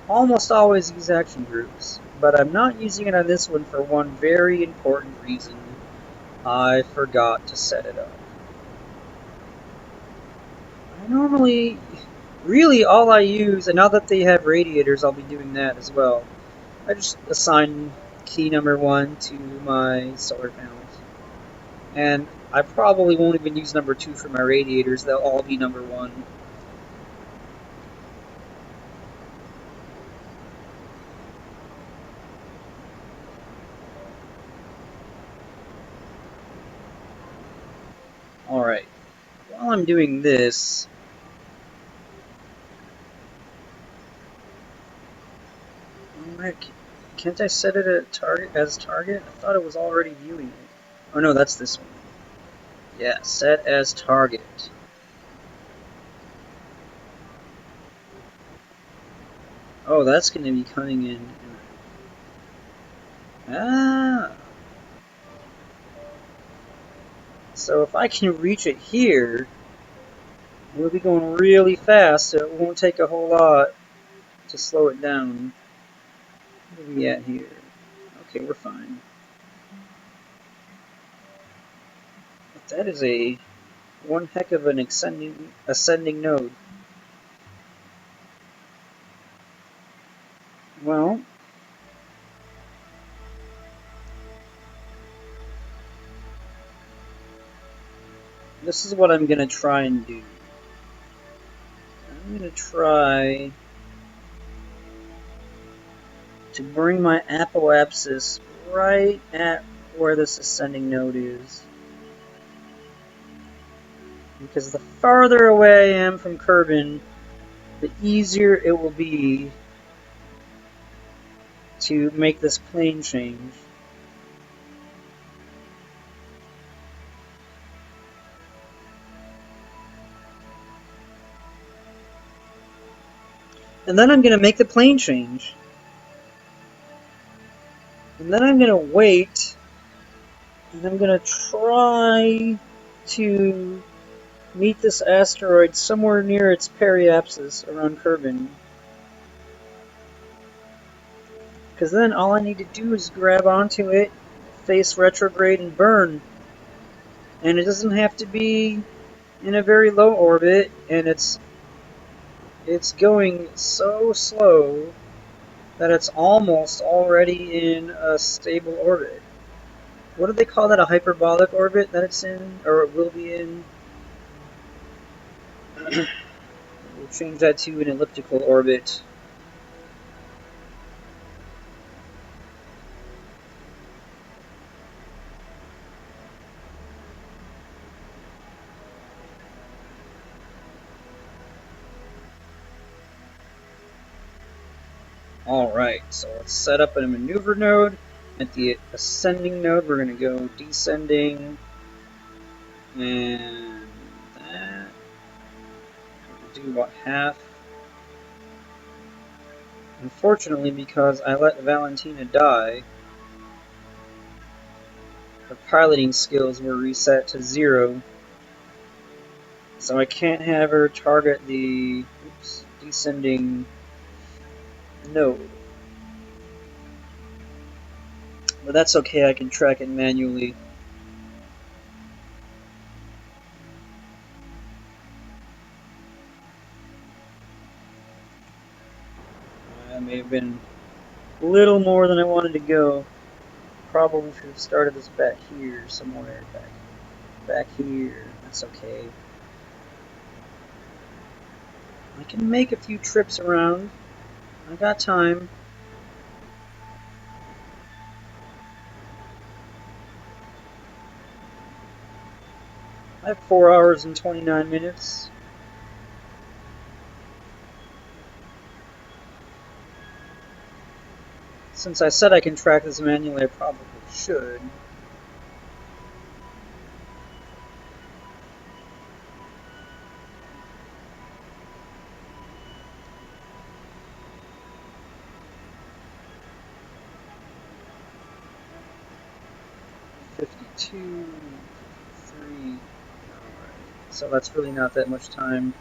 almost always use action groups, but I'm not using it on this one for one very important reason. I forgot to set it up. I normally, really all I use, and now that they have radiators, I'll be doing that as well. I just assign key number 1 to my solar panels. And I probably won't even use number 2 for my radiators, they'll all be number 1. Alright, while I'm doing this, can't I set it at target as target? I thought it was already viewing it. Oh no, that's this one. Yeah, set as target. Oh, that's going to be coming in. Ah! So if I can reach it here, we'll be going really fast, so it won't take a whole lot to slow it down. What are we at here? Okay, we're fine. But that is one heck of an ascending node. Well, this is what I'm going to try and do. I'm going to try to bring my apoapsis right at where this ascending node is. Because the farther away I am from Kerbin, the easier it will be to make this plane change. And then I'm going to make the plane change. And then I'm going to wait, and I'm going to try to meet this asteroid somewhere near its periapsis around Kerbin. Because then all I need to do is grab onto it, face retrograde, and burn. And it doesn't have to be in a very low orbit, and it's going so slow that it's almost already in a stable orbit. What do they call that? A hyperbolic orbit that it's in, or it will be in? We'll change that to an elliptical orbit. Alright, so let's set up a maneuver node. At the ascending node, we're going to go descending, and that. We'll do about half. Unfortunately, because I let Valentina die, her piloting skills were reset to 0. So I can't have her target the descending node. But that's okay, I can track it manually. That may have been a little more than I wanted to go. Probably should have started this back here somewhere. Back here. That's okay. I can make a few trips around. I got time. I have 4 hours and 29 minutes. Since I said I can track this manually, I probably should. Two, 3. Alright. So that's really not that much time.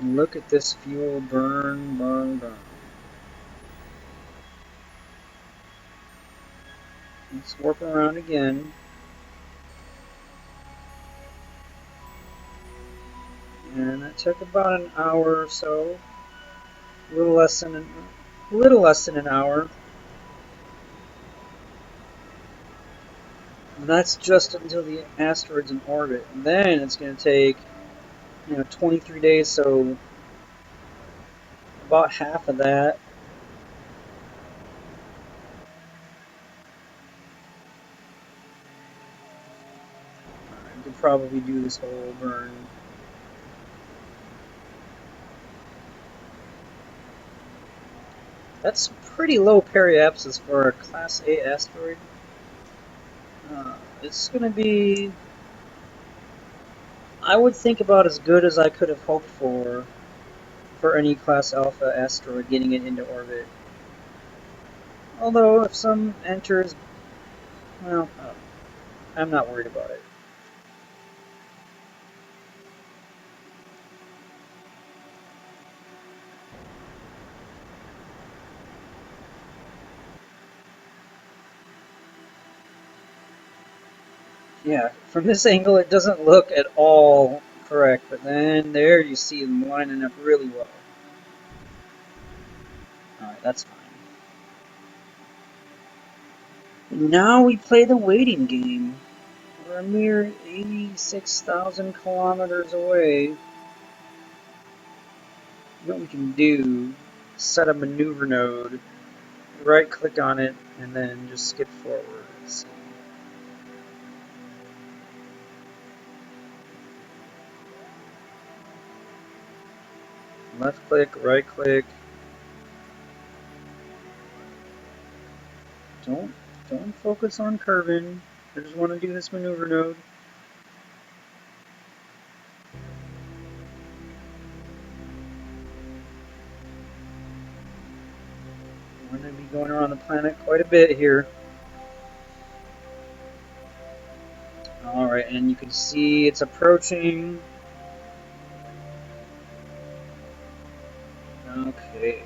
And look at this fuel burn, burn, burn. Let's warp around again. And that took about an hour or so. A little less than an hour. And that's just until the asteroid's in orbit. And then it's going to take, 23 days, so about half of that. I could probably do this whole burn. That's pretty low periapsis for a Class A asteroid. It's going to be, I would think, about as good as I could have hoped for any Class Alpha asteroid getting it into orbit. Although, if some enters, well, I'm not worried about it. Yeah, from this angle it doesn't look at all correct, but then there you see them lining up really well. Alright, that's fine. Now we play the waiting game. We're a mere 86,000 kilometers away. What we can do, set a maneuver node, right click on it, and then just skip forward. Let's see. Left click, right click. Don't focus on curving. I just want to do this maneuver node. We're going to be going around the planet quite a bit here. Alright, and you can see it's approaching. Okay.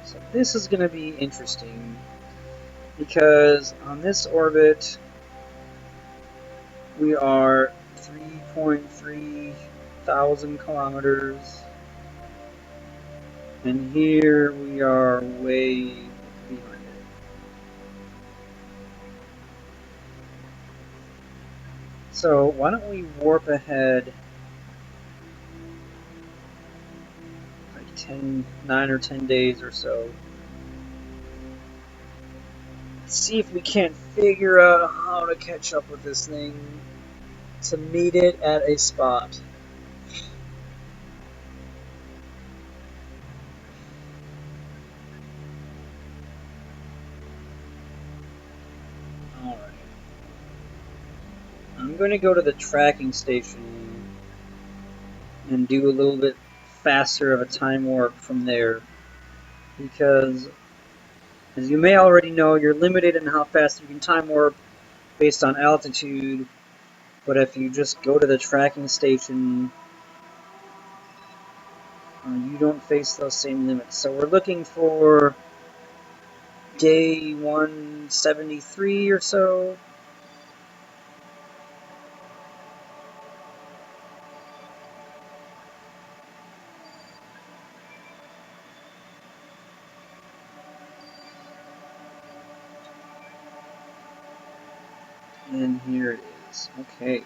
So this is going to be interesting, because on this orbit we are 3.3 thousand kilometers, and here we are way behind it. So why don't we warp ahead like 9 or 10 days or so. See if we can't figure out how to catch up with this thing to meet it at a spot. Alright. I'm going to go to the tracking station and do a little bit faster of a time warp from there, because as you may already know, you're limited in how fast you can time warp based on altitude, but if you just go to the tracking station, you don't face those same limits. So we're looking for day 173 or so. And here it is. Okay.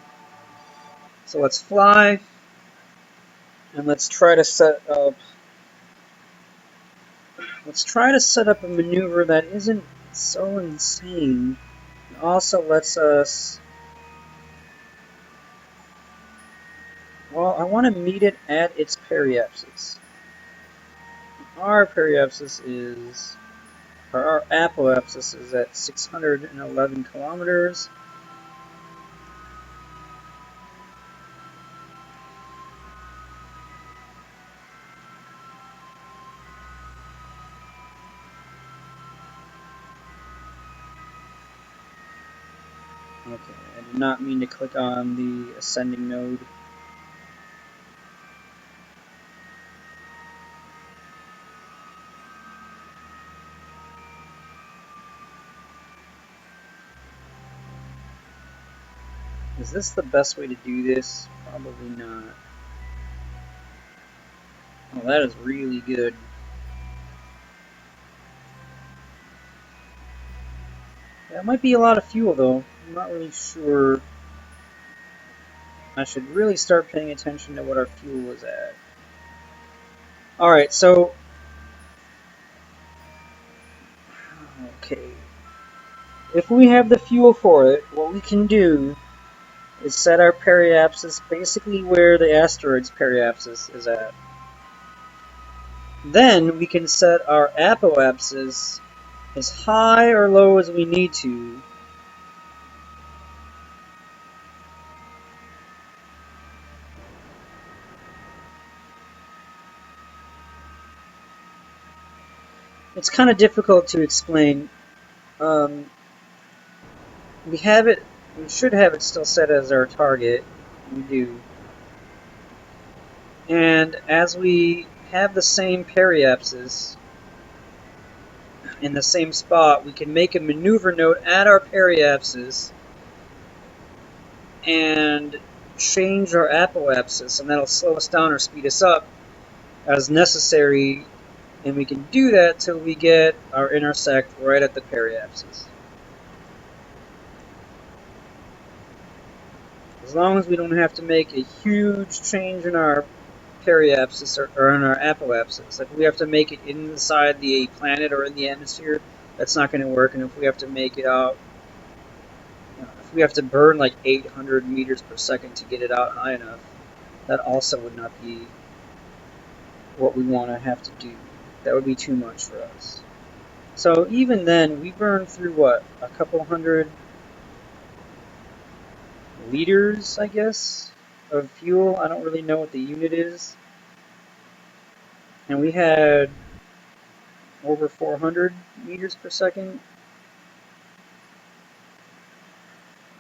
So let's fly. And let's try to set up a maneuver that isn't so insane. It also lets us, well, I want to meet it at its periapsis. Our periapsis is, or our apoapsis is at 611 kilometers. Okay, I did not mean to click on the ascending node. Is this the best way to do this? Probably not. Oh, that is really good. That might be a lot of fuel, though. I'm not really sure. I should really start paying attention to what our fuel is at. Alright, so... Okay. If we have the fuel for it, what we can do is set our periapsis basically where the asteroid's periapsis is at. Then we can set our apoapsis as high or low as we need to. It's kind of difficult to explain. We should have it still set as our target. We do. And as we have the same periapsis in the same spot, we can make a maneuver node at our periapsis and change our apoapsis, and that'll slow us down or speed us up as necessary, and we can do that till we get our intersect right at the periapsis. As long as we don't have to make a huge change in our periapsis or in our apoapsis. Like if we have to make it inside the planet or in the atmosphere, that's not going to work. And if we have to make it out, if we have to burn like 800 meters per second to get it out high enough, that also would not be what we want to have to do. That would be too much for us. So even then, we burn through what, a couple hundred liters, I guess, of fuel. I don't really know what the unit is. And we had over 400 meters per second.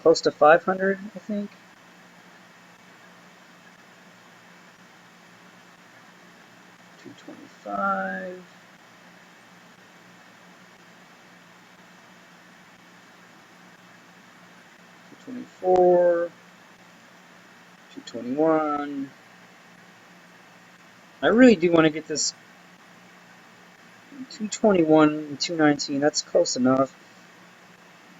Close to 500, I think. $225. $224. $221. I really do want to get this 221 and 219. That's close enough.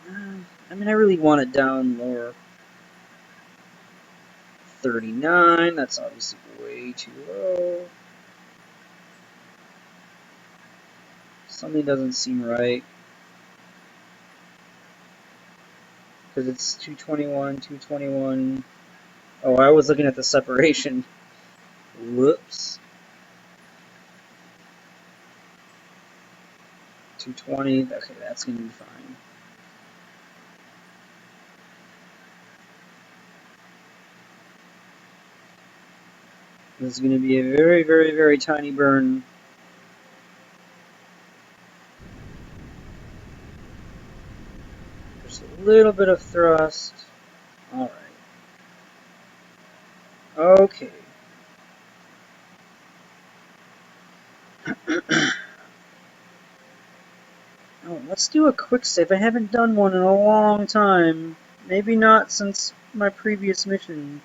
I mean, I really want it down lower. 39. That's obviously way too low. Something doesn't seem right. Because it's 221, 221. Oh, I was looking at the separation. Whoops. 220. Okay, that's going to be fine. This is going to be a very, very, very tiny burn. Just a little bit of thrust. Alright. Okay. Oh, let's do a quick save. I haven't done one in a long time. Maybe not since my previous mission.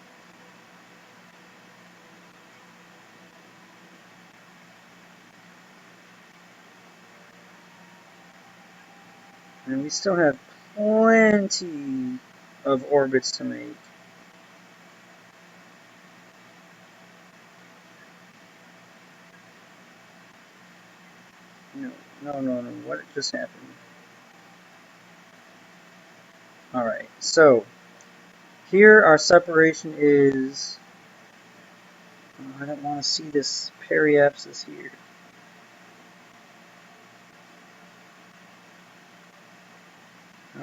And we still have plenty of orbits to make. No. What just happened? Alright, so here our separation is... Oh, I don't want to see this periapsis here.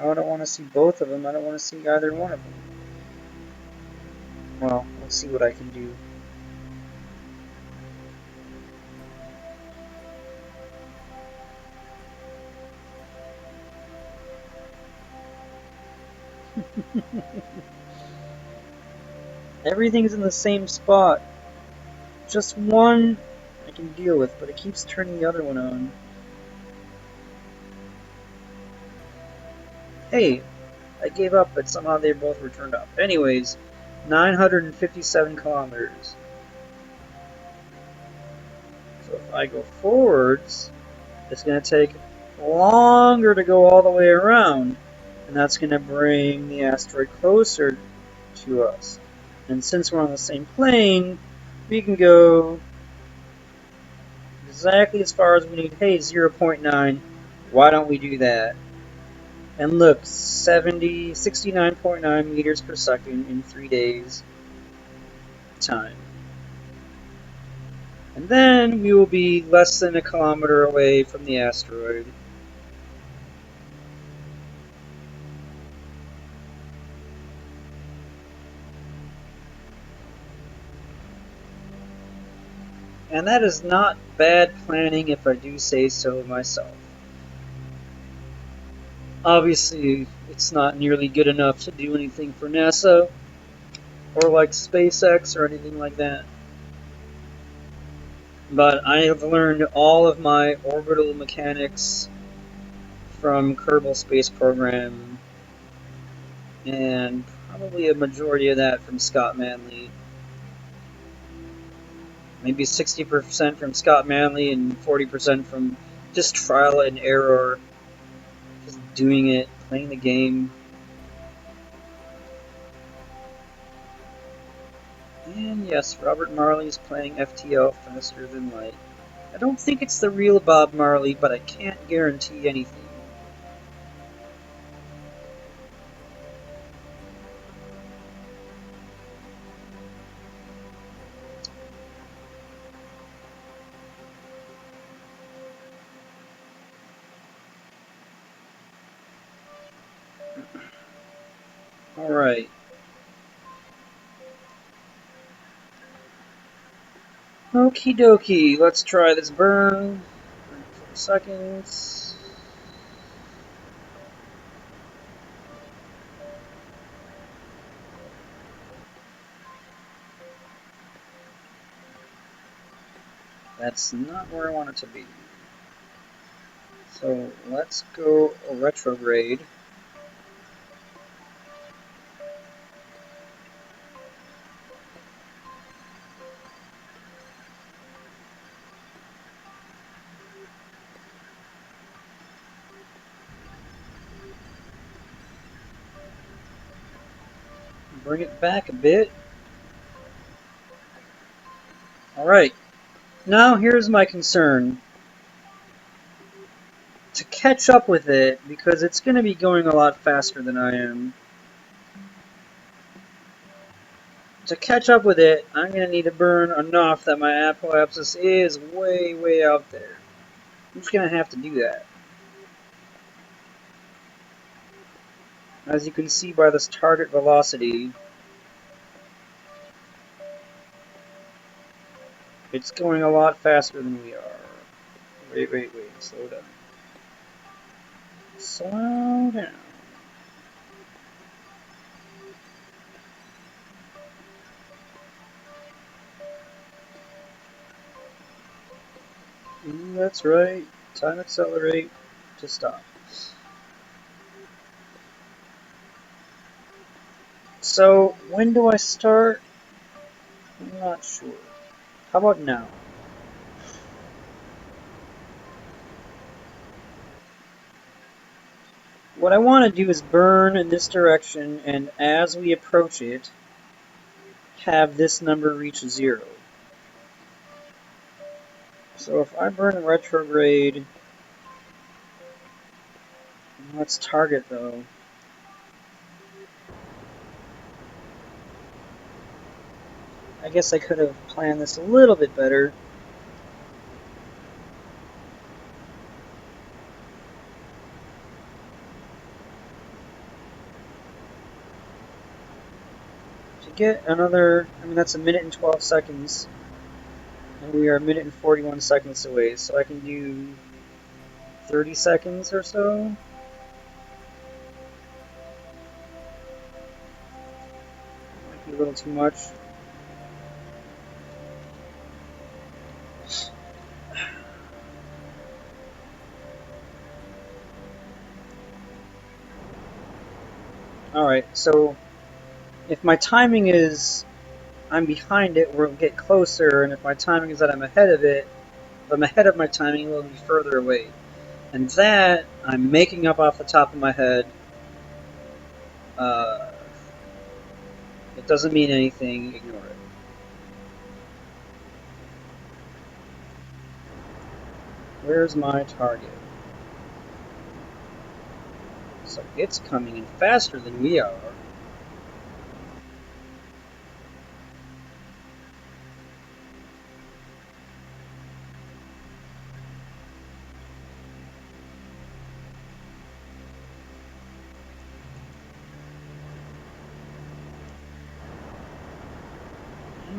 Oh, I don't want to see both of them. I don't want to see either one of them. Well, let's see what I can do. Everything's in the same spot. Just one I can deal with, but it keeps turning the other one on. Hey, I gave up, but somehow they both were turned up. Anyways, 957 kilometers. So if I go forwards, it's going to take longer to go all the way around. And that's going to bring the asteroid closer to us. And since we're on the same plane, we can go exactly as far as we need. Hey, 0.9. Why don't we do that? And look, 69.9 meters per second in 3 days time. And then we will be less than a kilometer away from the asteroid. And that is not bad planning if I do say so myself. Obviously, it's not nearly good enough to do anything for NASA or like SpaceX or anything like that. But I have learned all of my orbital mechanics from Kerbal Space Program, and probably a majority of that from Scott Manley. Maybe 60% from Scott Manley and 40% from just trial and error, just doing it, playing the game. And yes, Robert Marley is playing FTL faster than light. I don't think it's the real Bob Marley, but I can't guarantee anything. Alright. Okie dokie, let's try this burn. 4 seconds. That's not where I want it to be. So let's go retrograde. Bring it back a bit. Alright, now here's my concern. To catch up with it, because it's going to be going a lot faster than I am. To catch up with it, I'm going to need to burn enough that my apoapsis is way, way out there. I'm just going to have to do that. As you can see by this target velocity, it's going a lot faster than we are. Wait, slow down. Slow down. That's right. Time accelerate to stop. So, when do I start? I'm not sure. How about now? What I want to do is burn in this direction, and as we approach it, have this number reach 0. So if I burn retrograde, let's target though. I guess I could have planned this a little bit better. To get another, I mean that's a minute and 12 seconds, and we are a minute and 41 seconds away, so I can do 30 seconds or so. Might be a little too much. Alright, so if my timing is I'm behind it, we'll get closer, and if my timing is that I'm ahead of it, if I'm ahead of my timing, we'll be further away. And that, I'm making up off the top of my head. Uh, it doesn't mean anything, ignore it. Where's my target? So it's coming in faster than we are.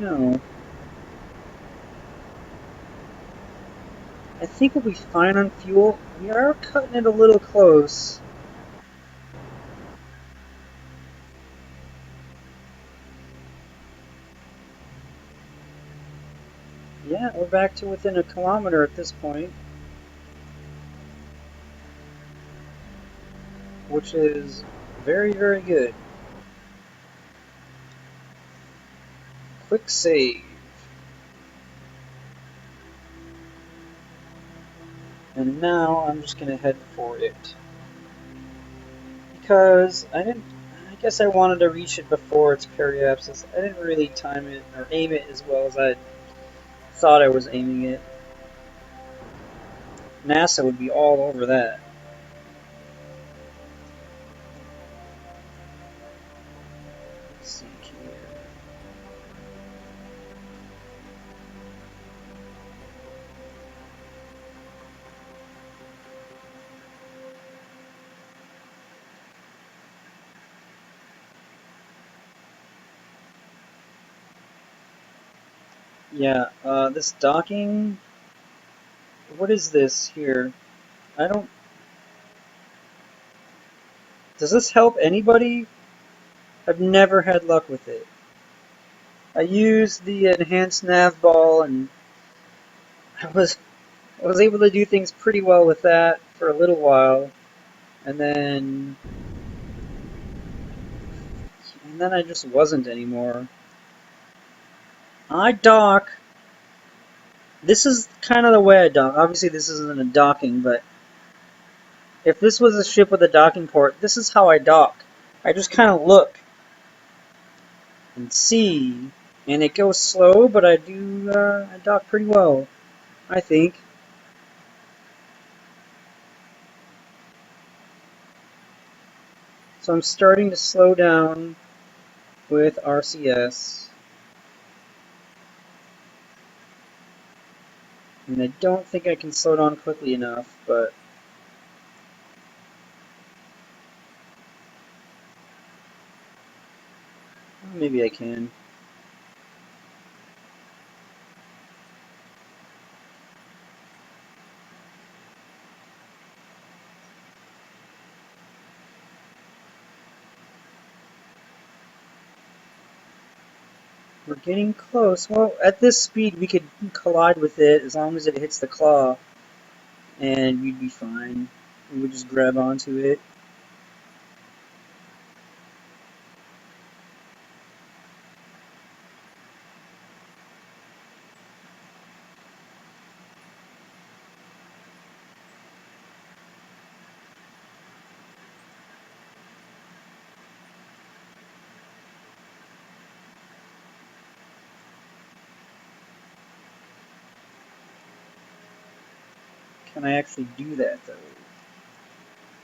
No. I think we'll be fine on fuel. We are cutting it a little close. Yeah, we're back to within a kilometer at this point. Which is very, very good. Quick save. And now I'm just going to head for it. Because I guess I wanted to reach it before its periapsis. I didn't really time it or aim it as well as I thought I was aiming it. NASA would be all over that. Let's see here. Yeah, this docking. What is this here? I don't. Does this help anybody? I've never had luck with it. I used the enhanced nav ball and I was able to do things pretty well with that for a little while, and then I just wasn't anymore. I dock. This is kind of the way I dock. Obviously, this isn't a docking, but if this was a ship with a docking port, this is how I dock. I just kind of look and see, and it goes slow, but I do I dock pretty well, I think. So I'm starting to slow down with RCS. And I don't think I can slow down quickly enough, but maybe I can. We're getting close. Well, at this speed, we could collide with it as long as it hits the claw, and we'd be fine. We would just grab onto it. Can I actually do that, though?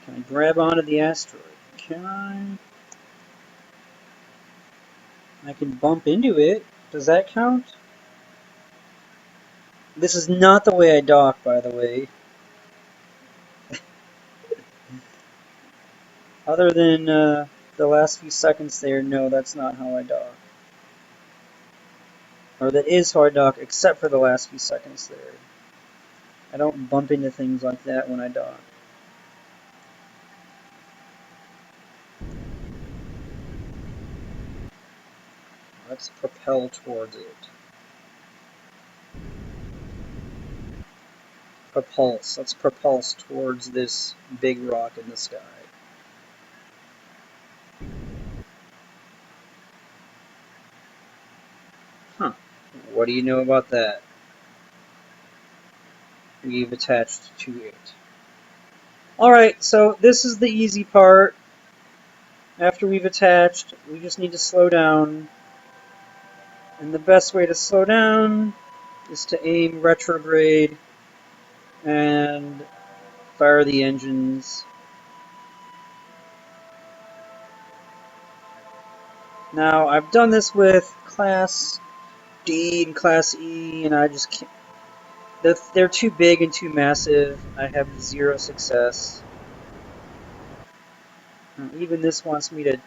Can I grab onto the asteroid? Can I? I can bump into it. Does that count? This is not the way I dock, by the way. Other than the last few seconds there, no, that's not how I dock. Or that is how I dock, except for the last few seconds there. I don't bump into things like that when I dock. Let's propel towards it. Propulse. Let's propulse towards this big rock in the sky. Huh. What do you know about that? We've attached to it. Alright, so this is the easy part. After we've attached, we just need to slow down. And the best way to slow down is to aim retrograde and fire the engines. Now, I've done this with Class D and Class E, and I just can't. They're too big and too massive. I have 0 success. Even this wants me to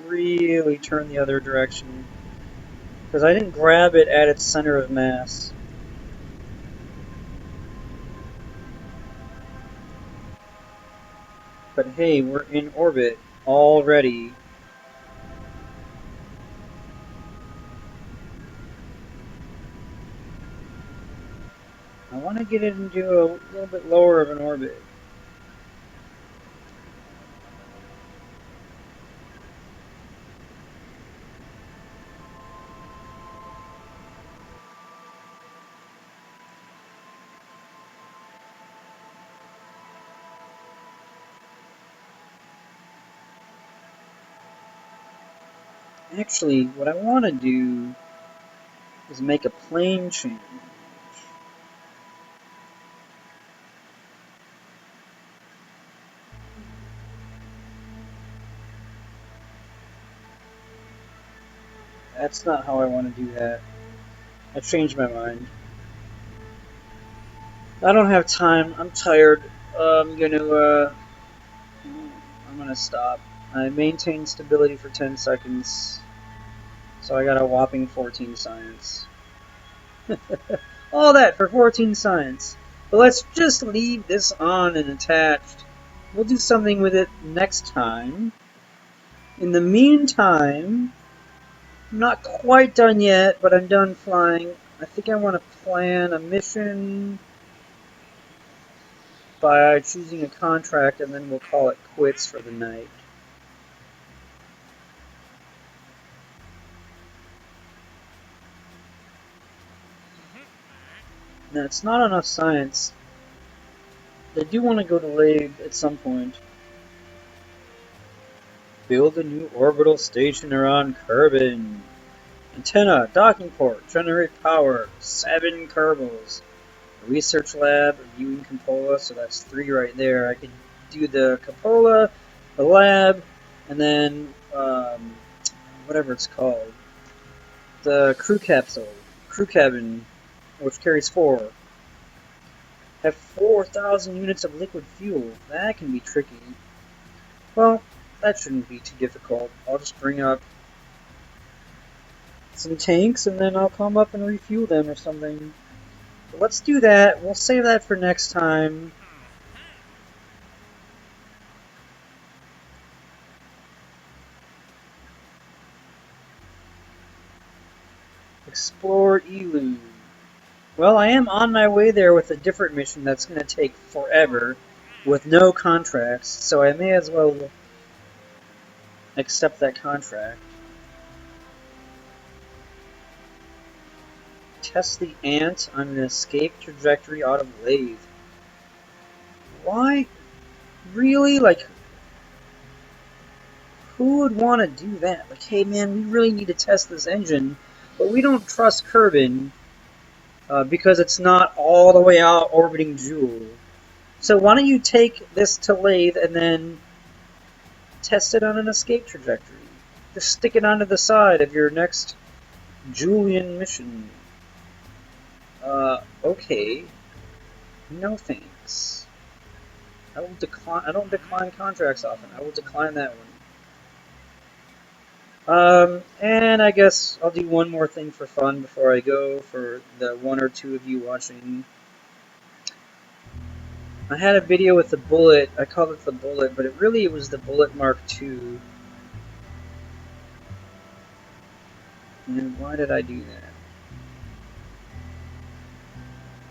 really turn the other direction, because I didn't grab it at its center of mass. But hey, we're in orbit already. I want to get it into a little bit lower of an orbit. Actually, what I want to do is make a plane change. That's not how I want to do that. I changed my mind. I don't have time. I'm tired. I'm gonna stop. I maintained stability for 10 seconds, so I got a whopping 14 science. All that for 14 science. But let's just leave this on and attached. We'll do something with it next time. In the meantime, I'm not quite done yet, but I'm done flying. I think I want to plan a mission by choosing a contract, and then we'll call it quits for the night. Now, it's not enough science. I do want to go to Lave at some point. Build a new orbital station around Kerbin. Antenna, docking port, generate power, 7 Kerbals. Research lab, viewing cupola, so that's 3 right there. I could do the cupola, the lab, and then whatever it's called. The crew capsule, crew cabin, which carries 4. Have 4,000 units of liquid fuel. That can be tricky. Well, that shouldn't be too difficult. I'll just bring up some tanks and then I'll come up and refuel them or something. But let's do that. We'll save that for next time. Explore Elu. Well, I am on my way there with a different mission that's going to take forever with no contracts, so I may as well accept that contract. Test the ant on an escape trajectory out of Lathe. Why? Really? Like, who would want to do that? Like, hey man, we really need to test this engine, but we don't trust Kerbin because it's not all the way out orbiting Joule. So why don't you take this to lathe and then test it on an escape trajectory? Just stick it onto the side of your next Julian mission. Okay. No thanks. I will decline. I don't decline contracts often. I will decline that one. And I guess I'll do one more thing for fun before I go for the one or two of you watching. I had a video with the bullet. I called it the bullet, but it was the Bullet Mark II. And why did I do that?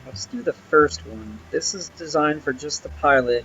Let's do the first one. This is designed for just the pilot.